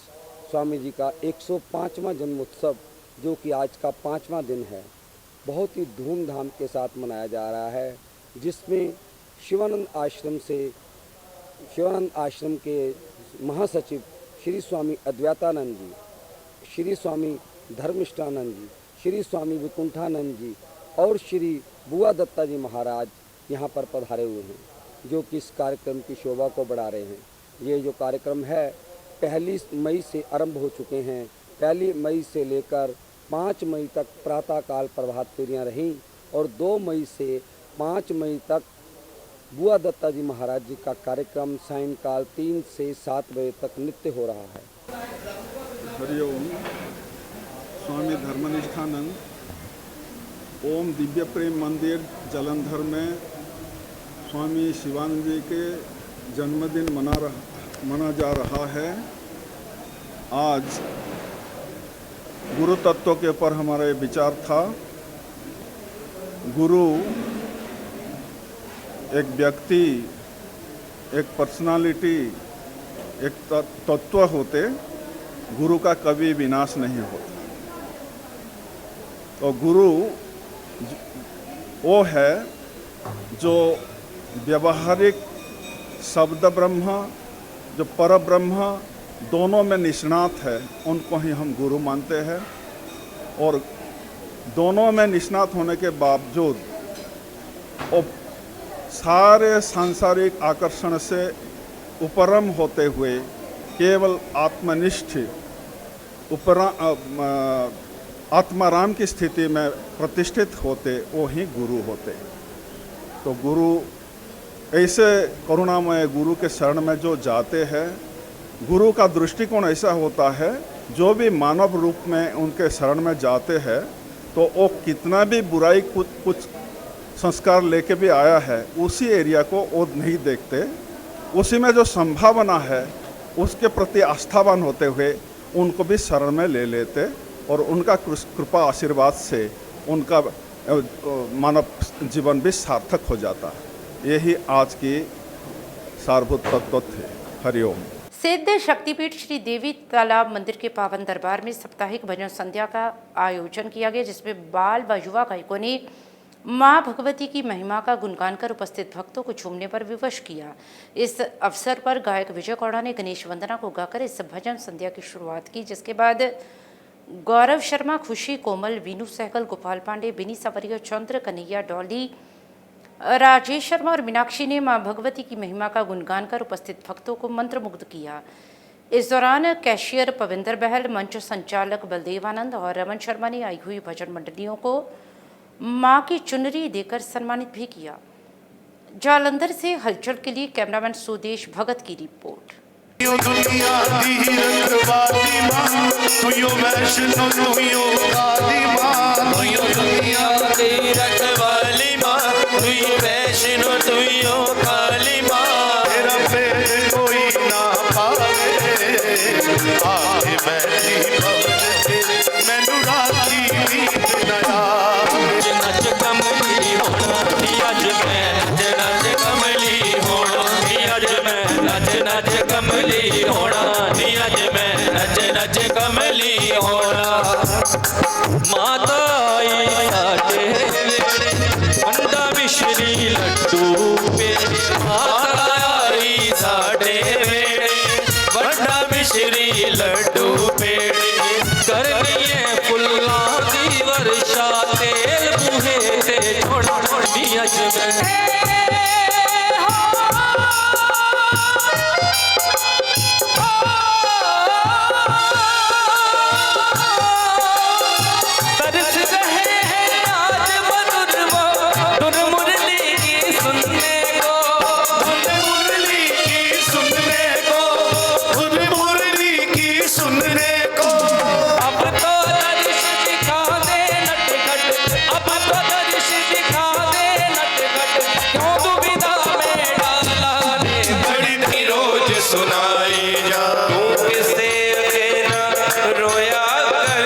स्वामी जी का 105वां जन्मोत्सव, जो कि आज का 5वां दिन है, बहुत ही धूमधाम के साथ मनाया जा रहा है, जिसमें शिवानंद आश्रम के महासचिव श्री स्वामी अद्वैतानंद जी, श्री स्वामी धर्मिष्ठानंद जी, श्री स्वामी विकुंठानंद जी और श्री बुआ दत्ता जी महाराज यहाँ पर पधारे हुए हैं, जो कि इस कार्यक्रम की शोभा को बढ़ा रहे हैं। ये जो कार्यक्रम है 1 मई से आरंभ हो चुके हैं। 1 मई से लेकर 5 मई तक प्रातःकाल प्रभात फेरियाँ रहीं और 2 मई से 5 मई तक बुआ दत्ता जी महाराज जी का कार्यक्रम सायंकाल 3 से 7 बजे तक नित्य हो रहा है। हरिओम। स्वामी धर्मनिष्ठानंद ओम दिव्य प्रेम मंदिर जालंधर में स्वामी शिवानंद जी के जन्मदिन मना जा रहा है। आज गुरु तत्व के ऊपर हमारा ये विचार था। गुरु एक व्यक्ति, एक पर्सनालिटी, एक तत्व होते, गुरु का कभी विनाश नहीं होता। तो गुरु वो है जो व्यवहारिक शब्द ब्रह्म, जो पर ब्रह्म दोनों में निष्णात है, उनको ही हम गुरु मानते हैं। और दोनों में निष्णात होने के बावजूद वो सारे सांसारिक आकर्षण से उपरम होते हुए केवल आत्मनिष्ठ आत्माराम की स्थिति में प्रतिष्ठित होते, वो ही गुरु होते। तो गुरु ऐसे करुणामय गुरु के शरण में जो जाते हैं, गुरु का दृष्टिकोण ऐसा होता है, जो भी मानव रूप में उनके शरण में जाते हैं तो वो कितना भी बुराई कुछ संस्कार लेके भी आया है, उसी एरिया को वो नहीं देखते, उसी में जो संभावना है उसके प्रति आस्थावान होते हुए उनको भी शरण में ले लेते और उनका कृपा आशीर्वाद से उनका मानव जीवन भी सार्थक हो जाता है। यही आज की सारभूत तत्व थे। हरिओम। सिद्ध शक्तिपीठ श्री देवी तालाब मंदिर के पावन दरबार में साप्ताहिक भजन संध्या का आयोजन किया गया, जिसमें बाल व युवा गायकों ने मां भगवती की महिमा का गुणगान कर उपस्थित भक्तों को झूमने पर विवश किया। इस अवसर पर गायक विजय कौड़ा ने गणेश वंदना को गाकर इस भजन संध्या की शुरुआत की, जिसके बाद गौरव शर्मा, खुशी कोमल, वीनू सहगल, गोपाल पांडे, बिनी सवरिया, चंद्र कन्हैया, डॉली, राजेश शर्मा और मीनाक्षी ने मां भगवती की महिमा का गुणगान कर उपस्थित भक्तों को मंत्रमुग्ध किया। इस दौरान कैशियर पविंदर बहल, मंच संचालक बलदेव आनंद और रमन शर्मा ने आई हुई भजन मंडलियों को मां की चुनरी देकर सम्मानित भी किया। जालंधर से हलचल के लिए कैमरामैन सुदेश भगत की रिपोर्ट। कमली होना कमली होना नी अज मैं नच नच कमली होना। माता आई साडे बंदा मिश्री लड्डू पेड़े, माता आई साडे बंदा मिश्री लड्डू पेड़े, करनिए फुल्लां दी वर्षा तेल बूहे ते छोड़ा नी अज मैं सुनाई जा तू किसे अकेला रोया हो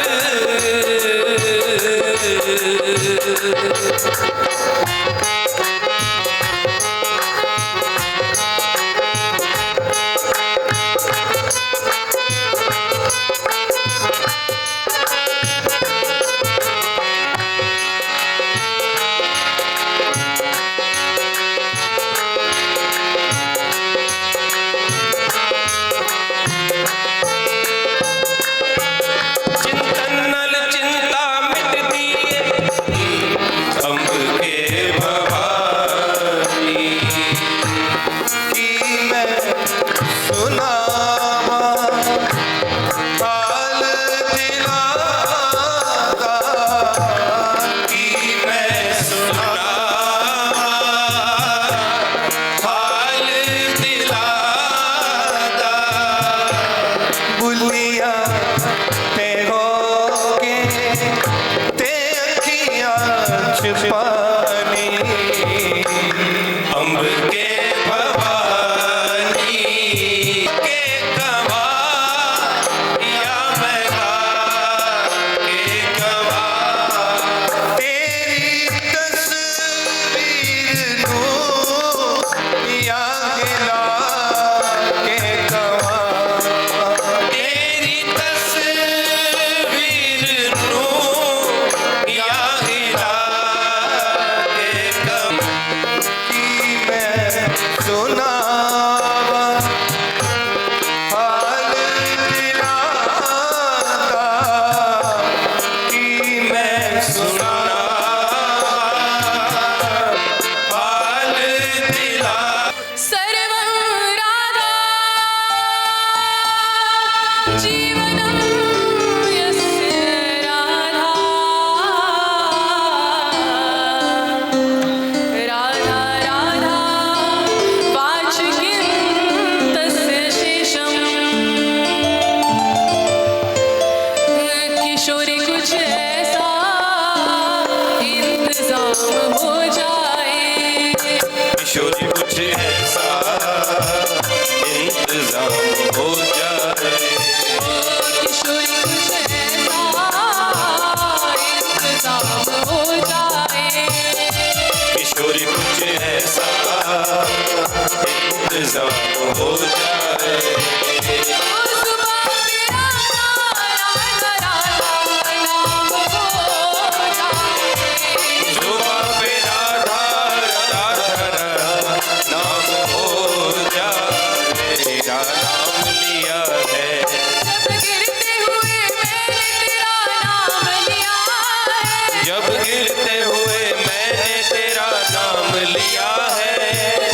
जब गिरते हुए मैंने तेरा नाम लिया है,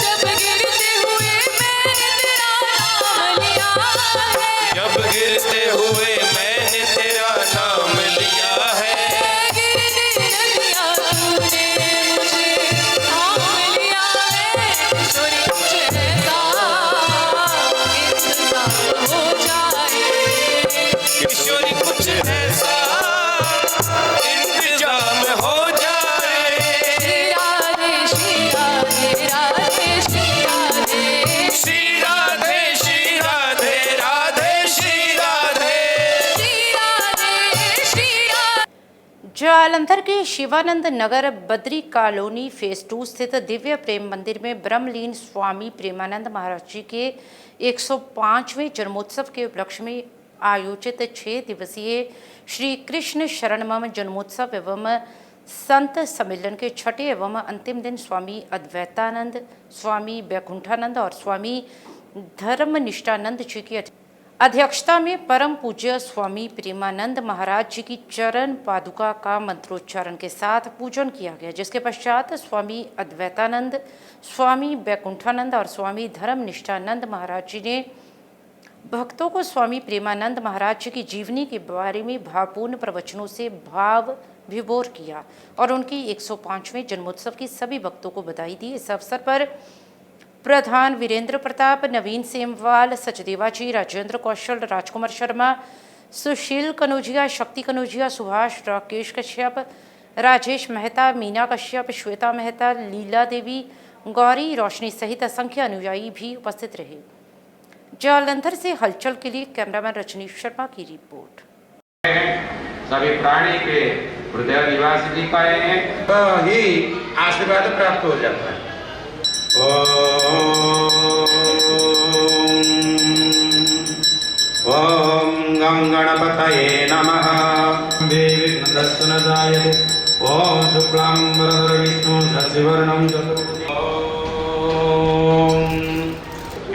जब गिरते हुए मैंने तेरा नाम लिया जालंधर के शिवानंद नगर बद्री कॉलोनी फेज 2 स्थित दिव्य प्रेम मंदिर में ब्रह्मलीन स्वामी प्रेमानंद महाराज जी के 105वें जन्मोत्सव के उपलक्ष्य में आयोजित 6 दिवसीय श्री कृष्ण शरणमम जन्मोत्सव एवं संत सम्मेलन के छठे एवं अंतिम दिन स्वामी अद्वैतानंद, स्वामी वैकुंठानंद और स्वामी धर्मनिष्ठानंद जी की अध्यक्षता में परम पूज्य स्वामी प्रेमानंद महाराज जी की चरण पादुका का मंत्रोच्चारण के साथ पूजन किया गया, जिसके पश्चात स्वामी अद्वैतानंद, स्वामी वैकुंठानंद और स्वामी धर्मनिष्ठानंद महाराज जी ने भक्तों को स्वामी प्रेमानंद महाराज जी की जीवनी के बारे में भावपूर्ण प्रवचनों से भाव विभोर किया और उनकी 105वें जन्मोत्सव की सभी भक्तों को बधाई दी। इस अवसर पर प्रधान वीरेंद्र प्रताप, नवीन सेमवाल, सचदेवा जी, राजेंद्र कौशल, राजकुमार शर्मा, सुशील कनौजिया, शक्ति कनौजिया, सुभाष, राकेश कश्यप, राजेश मेहता, मीना कश्यप, श्वेता मेहता, लीला देवी, गौरी रोशनी सहित असंख्य अनुयायी भी उपस्थित रहे। जालंधर से हलचल के लिए कैमरामैन रजनीश शर्मा की रिपोर्ट। सभी प्राणी के हृदय निवासी जी पाए हैं तो ही आशीर्वाद प्राप्त हो जाता है। ओम गं गणपतये नमः। विघ्नदर्शनदाय ओम शुक्लांबरधर विष्णु शशिवर्णं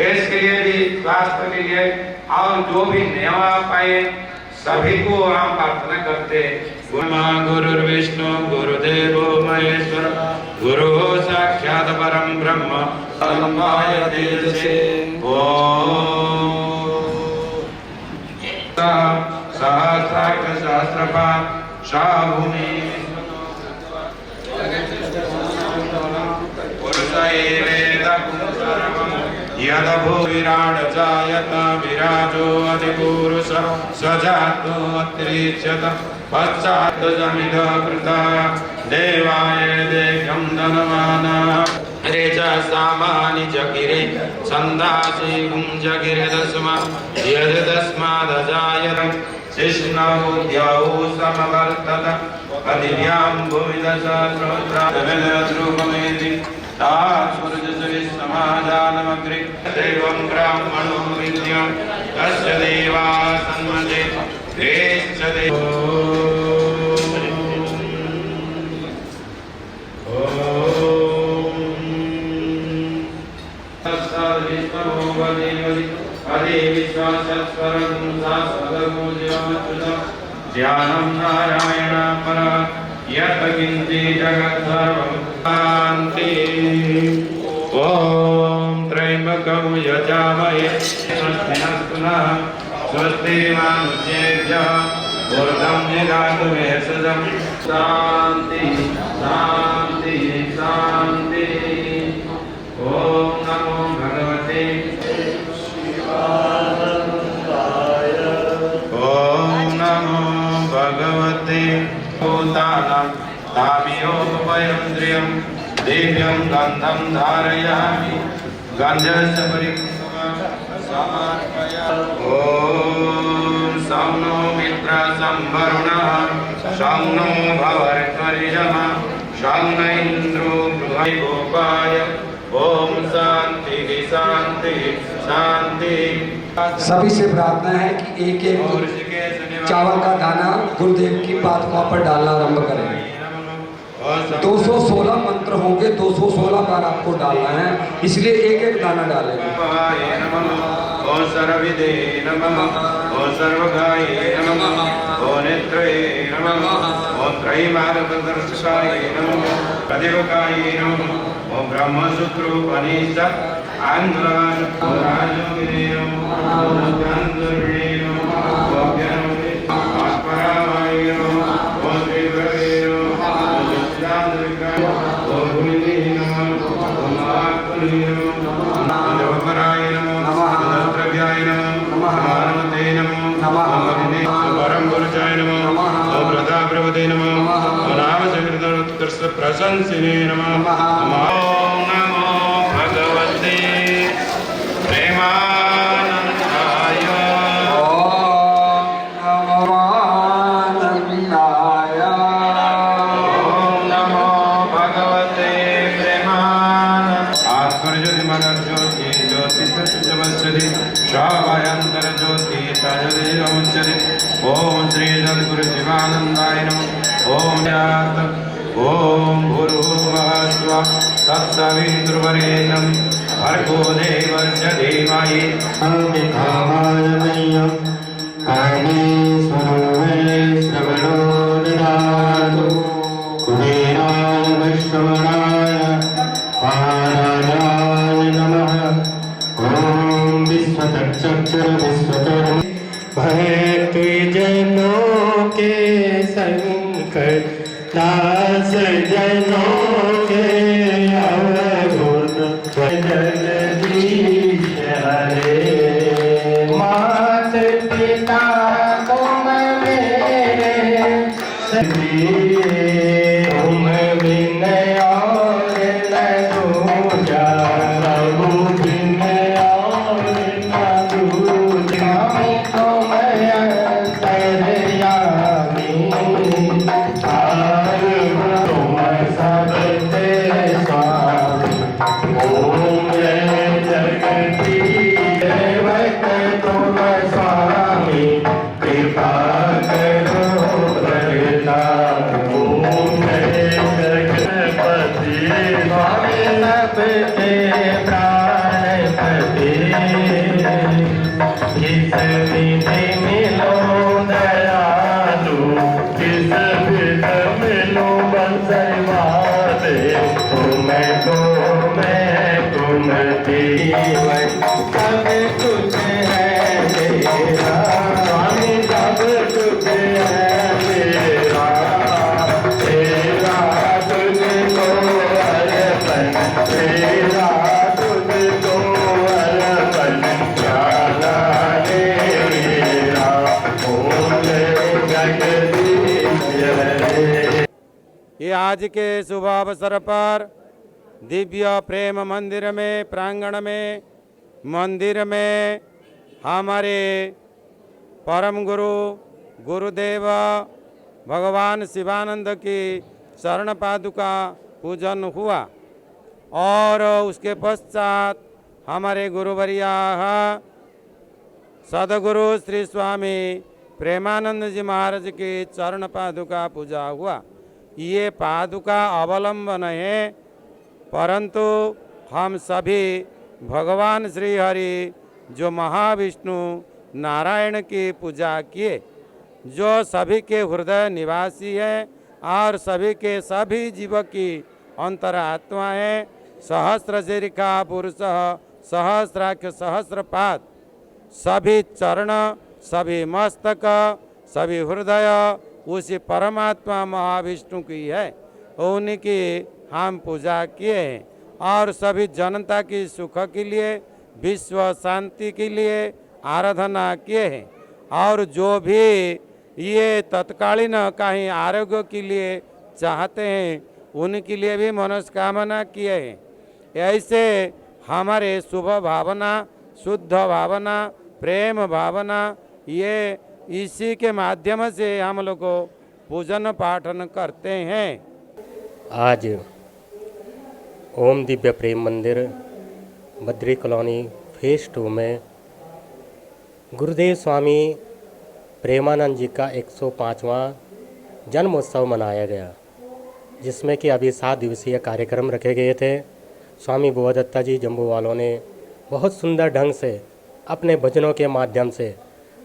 इसके लिए भी, स्वास्थ्य के लिए और जो भी नेवा पाए सभी को हम प्रार्थना करते। गुरुर्विष्णु गुरुदेवो महेश्वर गुरु साक्षात् परम ब्रह्म तस्मै तेजसे ओम सहस्राक्ष सहस्रपाद शाभूमि यदभू विराट जायत विराजो अधिपुरुष सजातो अत्रिच्यत पश्चात् जमिद कृता देवाय देव्यं धनवाना रेच सामानि जगिरे छन्दासि गुंजगिरे दस्मा यद तस्मादजायत शिष्णौ द्यौ समवर्तत अधिव्यां भूमिदशस्रोत्रामेति समाजानमग्रे देवं ब्राह्मणो विद्या तस्य देवा सन्मते तेश्च देवो ध्यानं नारायण परा यत् किञ्चित् जगत् सर्वं शान्ति। ॐ त्र्यम्बकं यजामहे स्वस्ति नः स्वस्ति मानुषेभ्यः ऊर्ध्वं जगातु भेषजं शान्ति शान्ति शान्ति। ॐ नमो भगवते शिवानन्दाय। ॐ नमो भगवते भूतानां तामियोपयन्द्रियं दिव्यं गन्धं धारयामि गन्धस्य परिमलम् समर्पयामि। ॐ सं नो मित्रं वरुणः सं नो भवर्तरिजमा सं न इन्द्रो बृहस्पतिर्गोपाय। ओम शांति शांति शांति। सभी से प्रार्थना है कि एक एक चावल का दाना गुरुदेव की पादुका पर डालना आरंभ करें। 216 मंत्र होंगे, 216 बार आपको डालना है, इसलिए एक एक दाना डालेंगे। ओ सर्वविदे नमः ओ सर्वगाय नमः ओ नेत्रे नमः ओ त्रैमार्गदर्शकाय नमः प्रदेवकाय नमः ओ ब्रह्मसूत्रोपनिषद आंध्राज ओ राजोगिने नमः ओ चंद्रणे नमः ओ ज्ञानवे आस्पराय नमः ओ त्रिव्रते नमः ओ चंद्रिकाय ओ भूमिने नमः ओ महात्मने नमः ओ देवपराय नमः ओ द्रव्याय नमः मानवते नमः ओ भगिने परम गुरुचाय नमः ओ प्रताप्रवते नमः ओ नाम संकीर्तनोत्कर्ष प्रशंसिने नमः। ओम नमो भगवते प्रेमानंदाय। ओम नमो आनंदाय। ओम श्री सद्गुरु शिवानंदाय नमः। ओम यात ओम भूर्भुवः स्वः तत्सवितुर्वरेण्यं भर्गो देवस्य धीमहि अमिताभाय मह्यं काले सर्वे श्रवणो ददातु कुबेराय वैष्णवाय महाराजाय नमः। ओम विश्वतक्षर विश्वकर्म भक्ति जनों के संकट नाश जनों के अवगुण जगदीश हरे। मात पिता तुम मेरे तुम बिन और न दूजा प्रभु बिन और न दूजा तुम अंतर्यामी तुम सबते स्वामी। ओम जय जगदीश देवक तुम स्वामी कृपा करो प्रगटा। ओम जय जगपति स्वामी सबके प्राणपति किस विधि मिलो दयालु किस विधि मिलो बंसवाले तुम जीवन सब कुछ है मेरा स्वामी सब कुछ है मेरा तेरा तुझको अर्पण तेरा तुझको अर्पण प्याला मेरा। ओम जगदीश हरे। ये आज के शुभ अवसर पर दिव्य प्रेम मंदिर में प्रांगण में मंदिर में हमारे परम गुरु गुरुदेव भगवान शिवानंद की शरण पादुका पूजन हुआ और उसके पश्चात हमारे गुरुवर्या सदगुरु श्री स्वामी प्रेमानंद जी महाराज की चरण पादुका पूजा हुआ। ये पादुका अवलंबन है, परंतु हम सभी भगवान श्री हरि जो महाविष्णु नारायण की पूजा किए, जो सभी के हृदय निवासी है और सभी के सभी जीव की अंतरात्मा है। सहस्र शिखा पुरुष सहस्राक्ष सहस्रपाद, सभी चरण सभी मस्तक सभी हृदय उसी परमात्मा महाविष्णु की है, उनकी हम पूजा किए हैं और सभी जनता की सुख के लिए विश्व शांति के लिए आराधना किए हैं और जो भी ये तत्कालीन कहीं आरोग्य के लिए चाहते हैं उनके लिए भी मनोकामना किए हैं। ऐसे हमारे शुभ भावना शुद्ध भावना प्रेम भावना ये इसी के माध्यम से हम लोग को पूजन पाठन करते हैं। आज ओम दिव्य प्रेम मंदिर बद्री कॉलोनी फेज 2 में गुरुदेव स्वामी प्रेमानंद जी का 105वां जन्मोत्सव मनाया गया, जिसमें कि अभी 7 दिवसीय कार्यक्रम रखे गए थे। स्वामी बोधदत्ता जी जम्बू वालों ने बहुत सुंदर ढंग से अपने भजनों के माध्यम से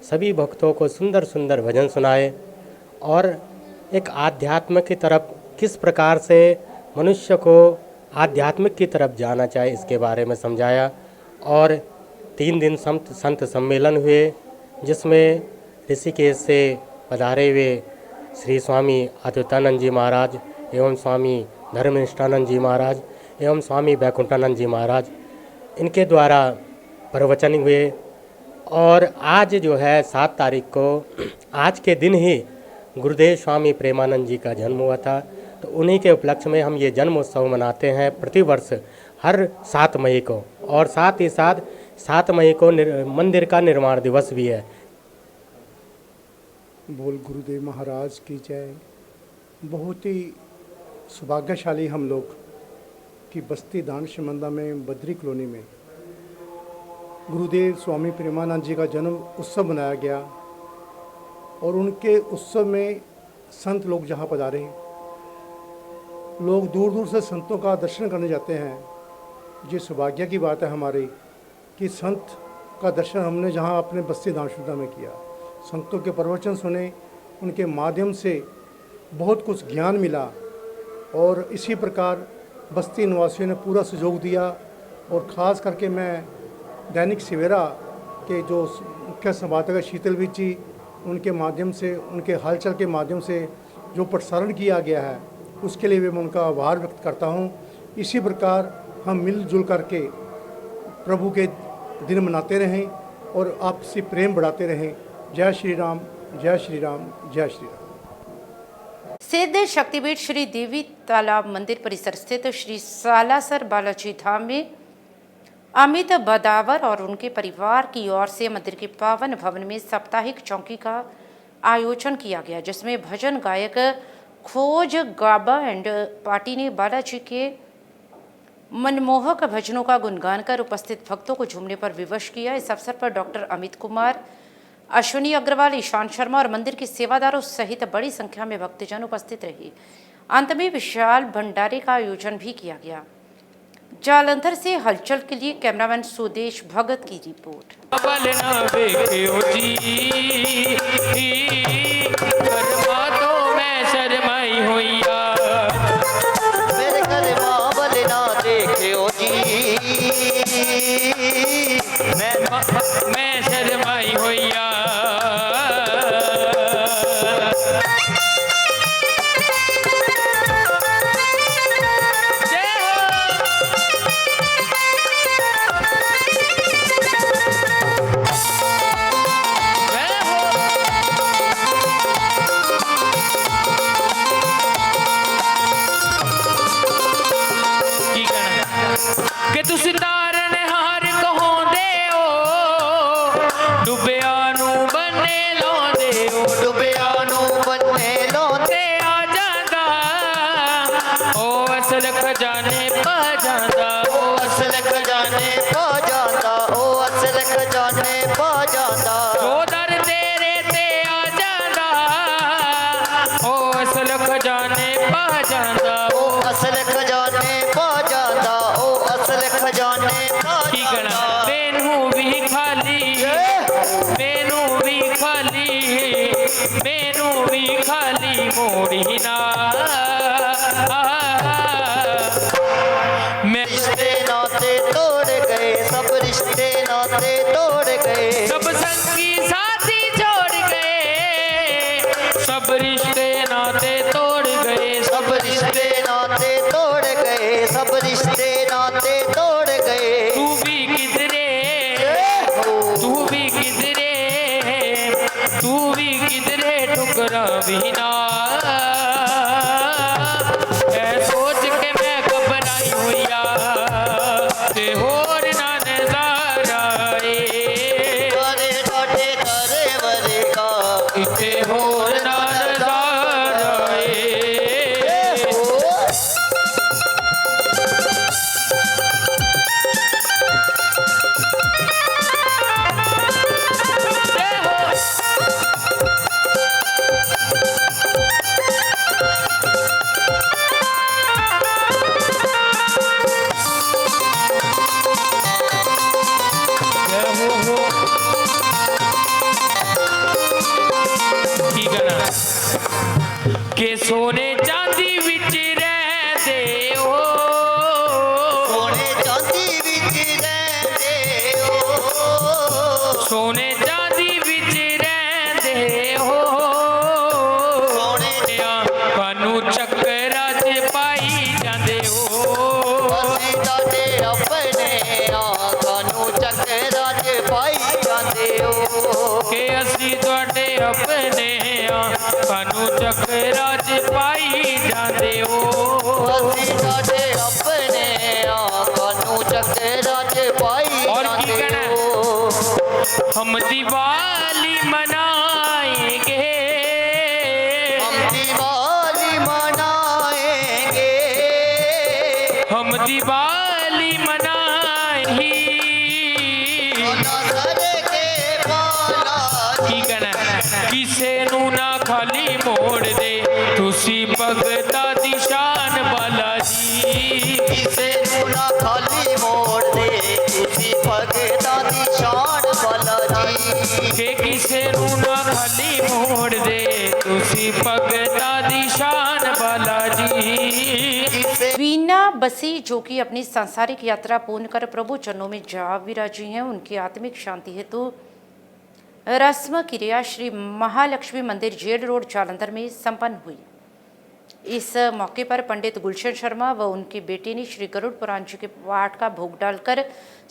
सभी भक्तों को सुंदर सुंदर भजन सुनाए और एक आध्यात्म की तरफ किस प्रकार से मनुष्य को आध्यात्मिक की तरफ जाना चाहिए इसके बारे में समझाया। और 3 दिन संत सम्मेलन हुए, जिसमें ऋषिकेश से पधारे हुए श्री स्वामी अद्वैतानंद जी महाराज एवं स्वामी धर्मनिष्ठानंद जी महाराज एवं स्वामी वैकुंठानंद जी महाराज, इनके द्वारा प्रवचन हुए। और आज जो है 7 तारीख को आज के दिन ही गुरुदेव स्वामी प्रेमानंद जी का जन्म हुआ था, तो उन्हीं के उपलक्ष्य में हम ये जन्मोत्सव मनाते हैं प्रतिवर्ष हर 7 मई को, और साथ ही साथ 7 मई को मंदिर का निर्माण दिवस भी है। बोल गुरुदेव महाराज की जय। बहुत ही सौभाग्यशाली हम लोग कि बस्ती दान शमंदा में बद्री कॉलोनी में गुरुदेव स्वामी प्रेमानंद जी का जन्म उत्सव मनाया गया। और उनके उत्सव में संत लोग जहाँ पधारे, लोग दूर दूर से संतों का दर्शन करने जाते हैं। ये सौभाग्य की बात है हमारी कि संत का दर्शन हमने जहाँ अपने बस्ती दानशुदा में किया, संतों के प्रवचन सुने, उनके माध्यम से बहुत कुछ ज्ञान मिला। और इसी प्रकार बस्ती निवासियों ने पूरा सहयोग दिया। और ख़ास करके मैं दैनिक सवेरा के जो मुख्य संपादक शीतलवीर जी, उनके माध्यम से, उनके हलचल के माध्यम से जो प्रसारण किया गया है, उसके लिए भी मैं उनका आभार व्यक्त करता हूँ। इसी प्रकार हम मिलजुल करके प्रभु के दिन मनाते रहें और आपसी प्रेम बढ़ाते रहें। जय श्री राम, जय श्री राम, जय श्री राम। सिद्ध शक्तिपीठ श्री देवी तालाब मंदिर परिसर स्थित श्री सालासर बालाजी धाम में अमित बदावर और उनके परिवार की ओर से मंदिर के पावन भवन में साप्ताहिक चौकी का आयोजन किया गया, जिसमें भजन गायक खोज गाबा एंड पार्टी ने बालाजी के मनमोहक भजनों का गुणगान कर उपस्थित भक्तों को झूमने पर विवश किया। इस अवसर पर डॉक्टर अमित कुमार, अश्विनी अग्रवाल, ईशान शर्मा और मंदिर के सेवादारों सहित बड़ी संख्या में भक्तजन उपस्थित रहे। अंत में विशाल भंडारे का आयोजन भी किया गया। जालंधर से हलचल के लिए कैमरामैन सुदेश भगत की रिपोर्ट। मैं शर्माई होइया कि तुसी तारन हार कहोंदे हो, डुबिया नू बन्ने लांदे हो, डुबिया नू बन्ने लांदे आ जांदा ओ असल खजाने पा जांदा, ओ असल खजाने पा जांदा, ओ असल खजाने पा जांदा, जो दर तेरे ते आ जांदा ओ असल खजाने पा जांदा, ओ असल खजाने पा जांदा, ओ असल खजाने पा जांदा। मैनू भी खाली, मैनू भी खाली, मैनू भी खाली मोड़ी ना, रिश्ते नाते तोड़ गए, सब रिश्ते नाते तोड़ गए, सब संगी साथी छोड़ गए, सब रिश्ते नाते तोड़ गए, सब रिश्ते नाते तोड़ गए, सब रिश्ते नाते तोड़ गए। तू भी किधरे, तू भी किधरे, तू भी किधरे टुकड़ा भी ना, ऐ सोच के मैं घबराई हुईया ते होर ना नजारा ए, करे डाटे करे वरे का इते होर ना नजारा ए। के सोने चांदी विच रहंदे हो, सोने चांदी विच रहंदे हो, सोने चांदी विच रहंदे हो, सोने कानू चक्करा च पाई जांदे हो, असीं ताडे अपने कानू चक्करा च पाई जांदे हो, के असीं तुहाडे अपने कानू चक्करा च पाई जांदे हो, असीं ताडे अपने कानू चक्करा च पाई जांदे हो। हम दिवाली मनाएंगे, हम दिवाली मनाएंगे, हम दिवाली मनाही की कहना कि ਕਿਸੇ ਨੂੰ ਨਾ ਖਾਲੀ ਮੋੜ ਦੇ ਤੁਸੀਂ ਭਗਤਾਂ ਦੀ ਸ਼ਾਨ ਬਾਲਾ ਜੀ ਕਿਸੇ ਨੂੰ ਨਾ ਖਾਲੀ ਮੋੜ ਦੇ ਤੁਸੀਂ ਭਗਤਾਂ ਦੀ ਸ਼ਾਨ ਬਾਲਾ ਜੀ ਕਿ ਕਿਸੇ ਨੂੰ ਨਾ ਖਾਲੀ ਮੋੜ ਦੇ ਤੁਸੀਂ ਭਗਤਾਂ ਦੀ ਸ਼ਾਨ ਬਾਲਾ जी। वीना बसी जो कि अपनी सांसारिक यात्रा पूर्ण कर प्रभु चरणों में जा विराजी हैं, उनकी आत्मिक शांति हेतु रस्म क्रिया श्री महालक्ष्मी मंदिर जेल रोड जालंधर में संपन्न हुई। इस मौके पर पंडित गुलशन शर्मा व उनकी बेटी ने श्री गरुड़ पुराण जी के पाठ का भोग डालकर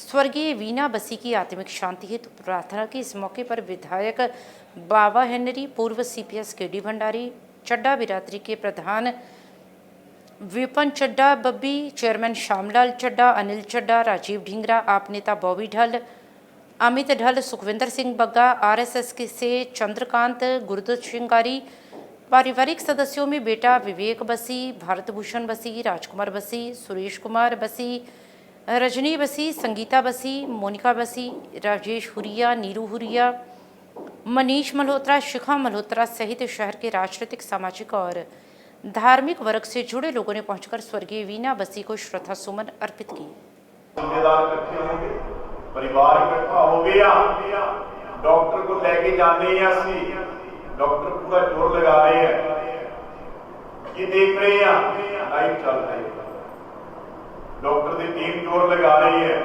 स्वर्गीय वीना बसी की आत्मिक शांति हेतु प्रार्थना की। इस मौके पर विधायक बाबा हेनरी, पूर्व CPS KD भंडारी, चड्डा बिरादरी के प्रधान विपन चड्डा बब्बी, चेयरमैन श्यामलाल चड्डा, अनिल चड्डा, राजीव ढींगरा, आप नेता बॉबी ढल, अमित ढल, सुखविंदर सिंह बग्गा, RSS से चंद्रकांत, गुरदत्त श्रृंगारी, पारिवारिक सदस्यों में बेटा विवेक बसी, भारत भूषण बसी, राजकुमार बसी, सुरेश कुमार बसी, रजनी बसी, संगीता बसी, मोनिका बसी, राजेश हुरिया, नीरू हुरिया, मनीष मल्होत्रा, शिखा मल्होत्रा सहित शहर के राजनीतिक, सामाजिक और धार्मिक वर्ग से जुड़े लोगों ने पहुंचकर स्वर्गीय वीना बसी को श्रद्धा सुमन अर्पित किए। रिश्तेदार इकट्ठे होंगे, परिवार इकट्ठा हो गया, डॉक्टर को लेके जाने हैं असी, डॉक्टर पूरा जोर लगा रहे हैं, ये देख रहे हैं लाइव चल रही है, डॉक्टर की टीम जोर लगा रही है,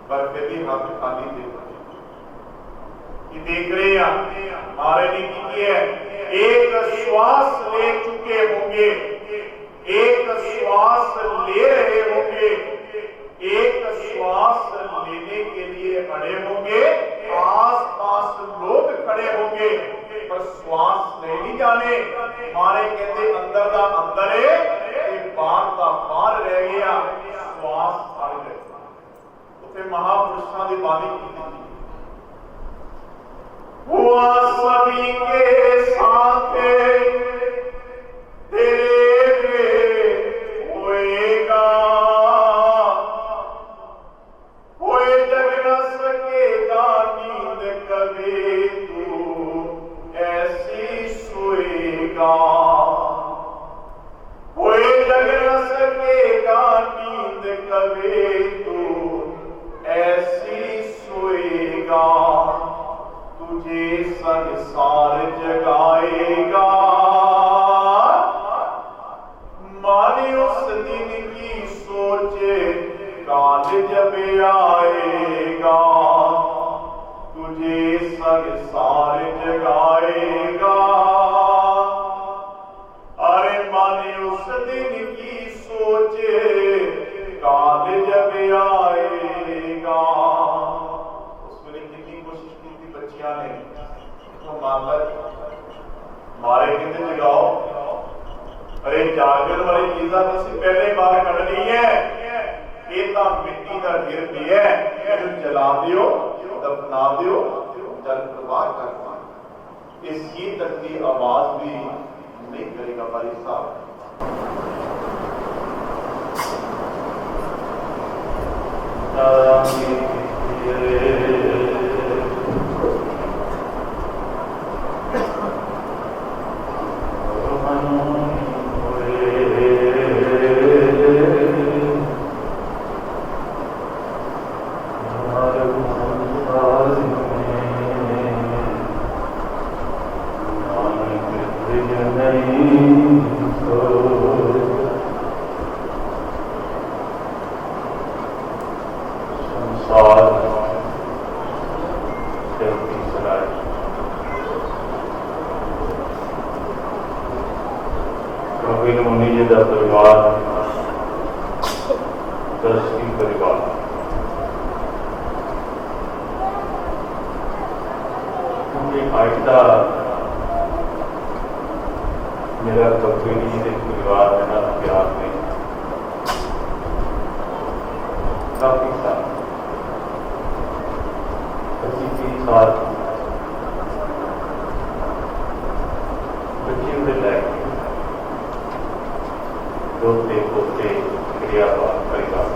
पर फिर भी हाथ खाली देख रहे हैं हमारे ने की है। एक श्वास ले चुके होंगे, एक श्वास ले रहे होंगे, एक श्वास लेने के लिए खड़े होंगे, आस पास लोग खड़े होंगे, पर श्वास नहीं जाने हमारे कहते अंदर का अंदर है, बाहर का बाहर रह गया, श्वास फड़ गए। तो फिर महापुरुषों की बाणी की हुआ सभी के साथ तेरे होएगा, कोई जग न सकेगा नींद कभी तू ऐसी सोएगा, कोई जग न सकेगा नींद कभी तू ऐसी सोएगा, तुझे संसार जगाएगा, माने उस दिन की सोचे काल जब आएगा, तुझे संसार जगाएगा, अरे माने उस दिन की सोचे काल जब आएगा। ने तो मारे कहते जगाओ, अरे जागरण वाली चीजा तो पहले बाहर कढ़नी है, ये तो मिट्टी का ढेर भी है, जला दियो, दफना दियो, जल प्रवाह कर, इसी तक की आवाज भी नहीं करेगा भाई साहब। मेरा कभी नहीं परिवार मेरा प्यार में काफी साल 25-30 साल बच्चे उड़े लाए दोस्ते पोते क्रिया परिवार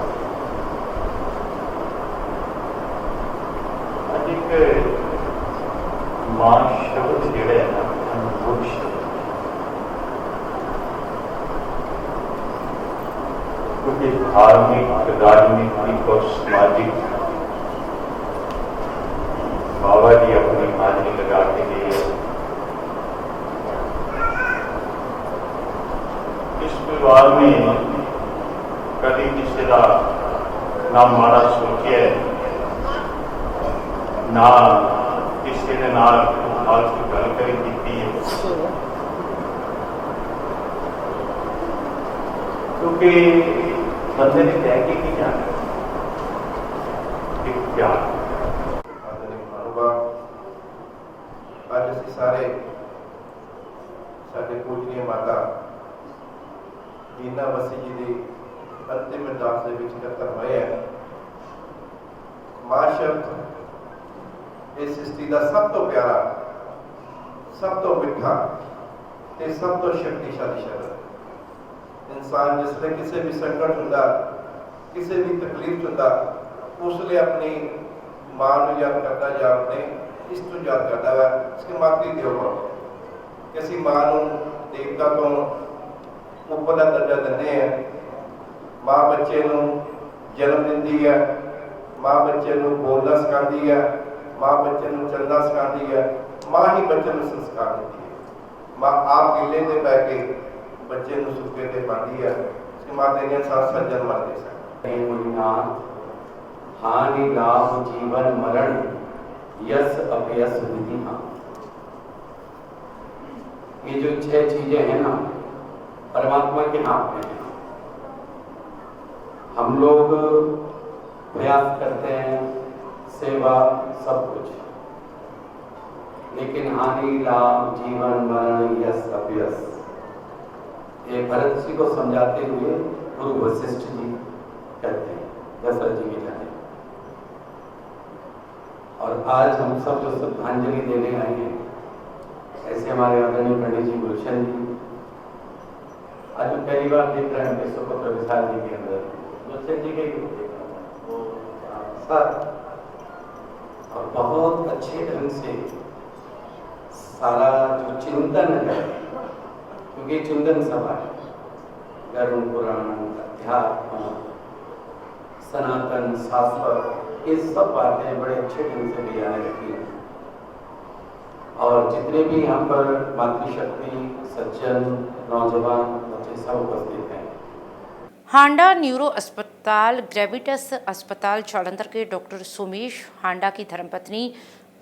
आज एक मां शब्द ਜਿਹੜੇ ਹੈ ਨਾ ਅਨੁਭਵ ਸ਼ਬਦ क्योंकि धार्मिक राजनीतिक और सामाजिक बाबा जी अपनी हाजिरी लगा के लिए इस परिवार में कभी किसी का ना माड़ा सोचे ना किसी ने नाल फालतू गल करी की है क्योंकि बंदे ने तय की जाना एक प्यार ਅੱਜ ਅਸੀਂ ਸਾਰੇ ਸਾਡੇ ਪੂਜਨੀय ਮਾਤਾ ਬੀਨਾ ਬਸੀ ਜੀ ਦੀ ਅੰਤਿਮ ਅਰਦਾਸ ਦੇ ਵਿੱਚ ਇਕੱਤਰ ਹੋਏ ਹੈ। ਮਾਂ ਸ਼ਬਦ ਇਸ ਸ੍ਰਿਸ਼ਟੀ ਦਾ ਸਭ ਤੋਂ ਪਿਆਰਾ, ਸਭ ਤੋਂ ਮਿੱਠਾ ਤੇ ਸਭ ਤੋਂ ਸ਼ਕਤੀਸ਼ਾਲੀ ਸ਼ਬਦ। ਇਨਸਾਨ ਜਿਸ ਵੇਲੇ ਕਿਸੇ ਵੀ ਸੰਕਟ ਹੁੰਦਾ, ਕਿਸੇ ਵੀ ਤਕਲੀਫ ਹੁੰਦਾ, ਉਸ ਲਈ ਆਪਣੀ ਮਾਂ ਨੂੰ ਯਾਦ ਕਰਦਾ ਜਾਂ ਆਪਣੇ ਇਸ ਤੋਂ ਯਾਦ ਕਰਦਾ ਵਾ ਕਿ ਮਾਤਰੀ ਦੇਵ ਕਿ ਅਸੀਂ ਮਾਂ ਨੂੰ ਦੇਵਤਾ ਤੋਂ ਉੱਪਰ ਦਾ ਦਰਜਾ ਦਿੰਦੇ ਹਾਂ। ਮਾਂ ਬੱਚੇ ਨੂੰ ਜਨਮ ਦਿੰਦੀ ਹੈ, ਮਾਂ ਬੱਚੇ ਨੂੰ ਬੋਲਣਾ ਸਿਖਾਉਂਦੀ ਹੈ, ਮਾਂ ਬੱਚੇ ਨੂੰ ਚੱਲਣਾ ਸਿਖਾਉਂਦੀ ਹੈ, ਮਾਂ ਹੀ ਬੱਚੇ ਨੂੰ ਸੰਸਕਾਰ ਦਿੰਦੀ ਹੈ। ਮਾਂ ਆਪ ਗਿੱਲੇ ਤੇ ਬਹਿ ਕੇ ਬੱਚੇ ਨੂੰ ਸੁੱਕੇ ਤੇ ਪਾਉਂਦੀ ਹੈ ਕਿ ਮਾਂ ਤੇਰੀਆਂ ਸਾਥ ਸਾਥ ਜਨਮ ਦੇ ਸਕਦੀ। हानि लाभ जीवन मरण यस अपयस विधि। हाँ, ये जो 6 चीजें हैं ना परमात्मा के हाथ में है। हम लोग प्रयास करते हैं सेवा सब कुछ, लेकिन हानि लाभ जीवन मरण यस अपयस ये भरत जी को समझाते हुए गुरु वशिष्ठ जी कहते हैं दशरथ जी के जाने। और आज हम सब जो श्रद्धांजलि देने आए हैं, ऐसे हमारे आदरणीय पंडित जी गुलशन जी आज पहली बार देख रहे हैं विश्वपुत्र विशाल जी के अंदर गुलशन जी के सर, और बहुत अच्छे ढंग से सारा जो चिंतन है, क्योंकि चिंतन सभा है, धर्म पुराण अध्यात्म सनातन शाश्वत ये सब बातें बड़े अच्छे ढंग से बयान रखी हैं। और जितने भी यहाँ पर मातृशक्ति सज्जन नौजवान बच्चे सब उपस्थित हैं। हांडा न्यूरो अस्पताल ग्रेविटस अस्पताल जालंधर के डॉक्टर सुमेश हांडा की धर्मपत्नी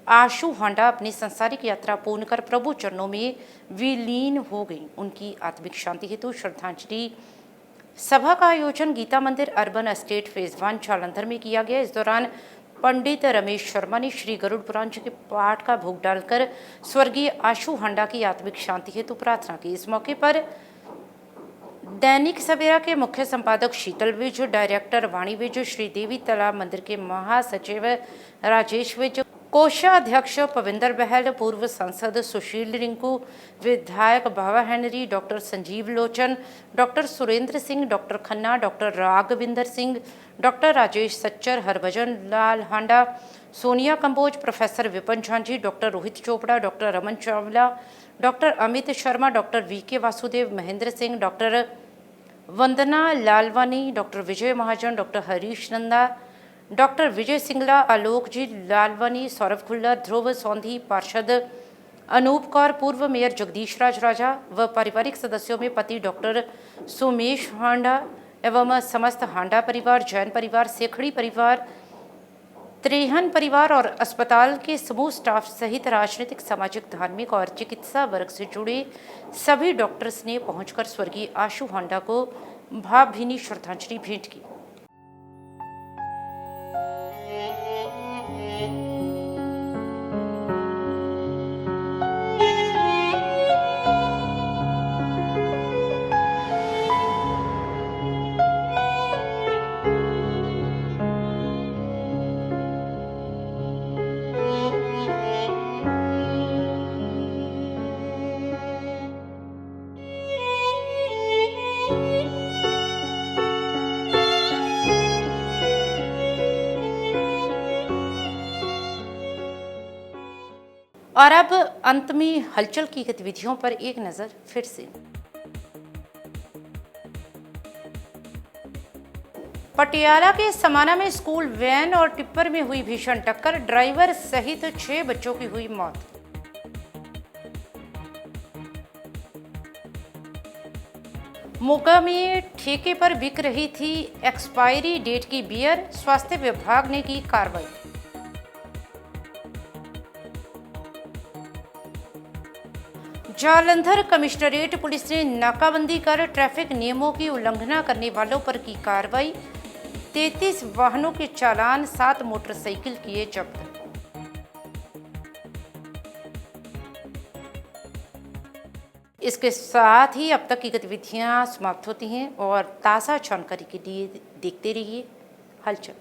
आशु हांडा अपनी संसारिक यात्रा पूर्ण कर प्रभु चरणों में विलीन हो गई। उनकी आत्मिक शांति हेतु श्रद्धांजलि सभा का आयोजन गीता मंदिर अर्बन एस्टेट फेज 1 जालंधर में किया गया। इस दौरान पंडित रमेश शर्मा ने श्री गरुड़ पुराण जी के पाठ का भोग डालकर स्वर्गीय आशु हांडा की आत्मिक शांति हेतु प्रार्थना की। इस मौके पर दैनिक सवेरा के मुख्य संपादक शीतल विज, डायरेक्टर वाणी विज, श्री देवी तालाब मंदिर के महासचिव राजेश विज, कोषाध्यक्ष पविंदर बहल, पूर्व सांसद सुशील रिंकू, विधायक Baba Henry, doctor Sanjeev Lochan, doctor Surender Singh, doctor Khanna, doctor Raghvinder Singh, doctor Rajesh Sachar, Harbhajan Lal Handa, Sonia Kamboj, professor Vipin Jhanjhi, doctor Rohit Chopra, doctor Raman Chawla, doctor Amit Sharma, doctor V K Vasudev, Mahinder Singh, doctor Vandana Lalwani, doctor Vijay Mahajan, doctor Harish Nanda, doctor Vijay Singla, Alok ji Lalwani, Saurabh Khullar, Dhruv Saundhi, पार्षद अनूप कौर, पूर्व मेयर जगदीश राज राजा व पारिवारिक सदस्यों में पति डॉक्टर सुमेश हांडा एवं समस्त हांडा परिवार, जैन परिवार, सेखड़ी परिवार, त्रेहन परिवार और अस्पताल के समूह स्टाफ सहित राजनीतिक, सामाजिक, धार्मिक और चिकित्सा वर्ग से जुड़े सभी डॉक्टर्स ने पहुंचकर स्वर्गीय आशु हांडा को भावभीनी श्रद्धांजलि भेंट की। और अब अंत में हलचल की गतिविधियों पर एक नजर फिर से। पटियाला के समाना में स्कूल वैन और टिप्पर में हुई भीषण टक्कर, ड्राइवर सहित 6 बच्चों की हुई मौत। मोगा में ठेके पर बिक रही थी एक्सपायरी डेट की बियर, स्वास्थ्य विभाग ने की कार्रवाई। जालंधर कमिश्नरेट पुलिस ने नाकाबंदी कर ट्रैफिक नियमों की उल्लंघना करने वालों पर की कार्रवाई। 33 वाहनों के चालान, 7 मोटरसाइकिल किए जब्त। इसके साथ ही अब तक की गतिविधियां समाप्त होती हैं और ताज़ा जानकारी के लिए देखते रहिए हलचल।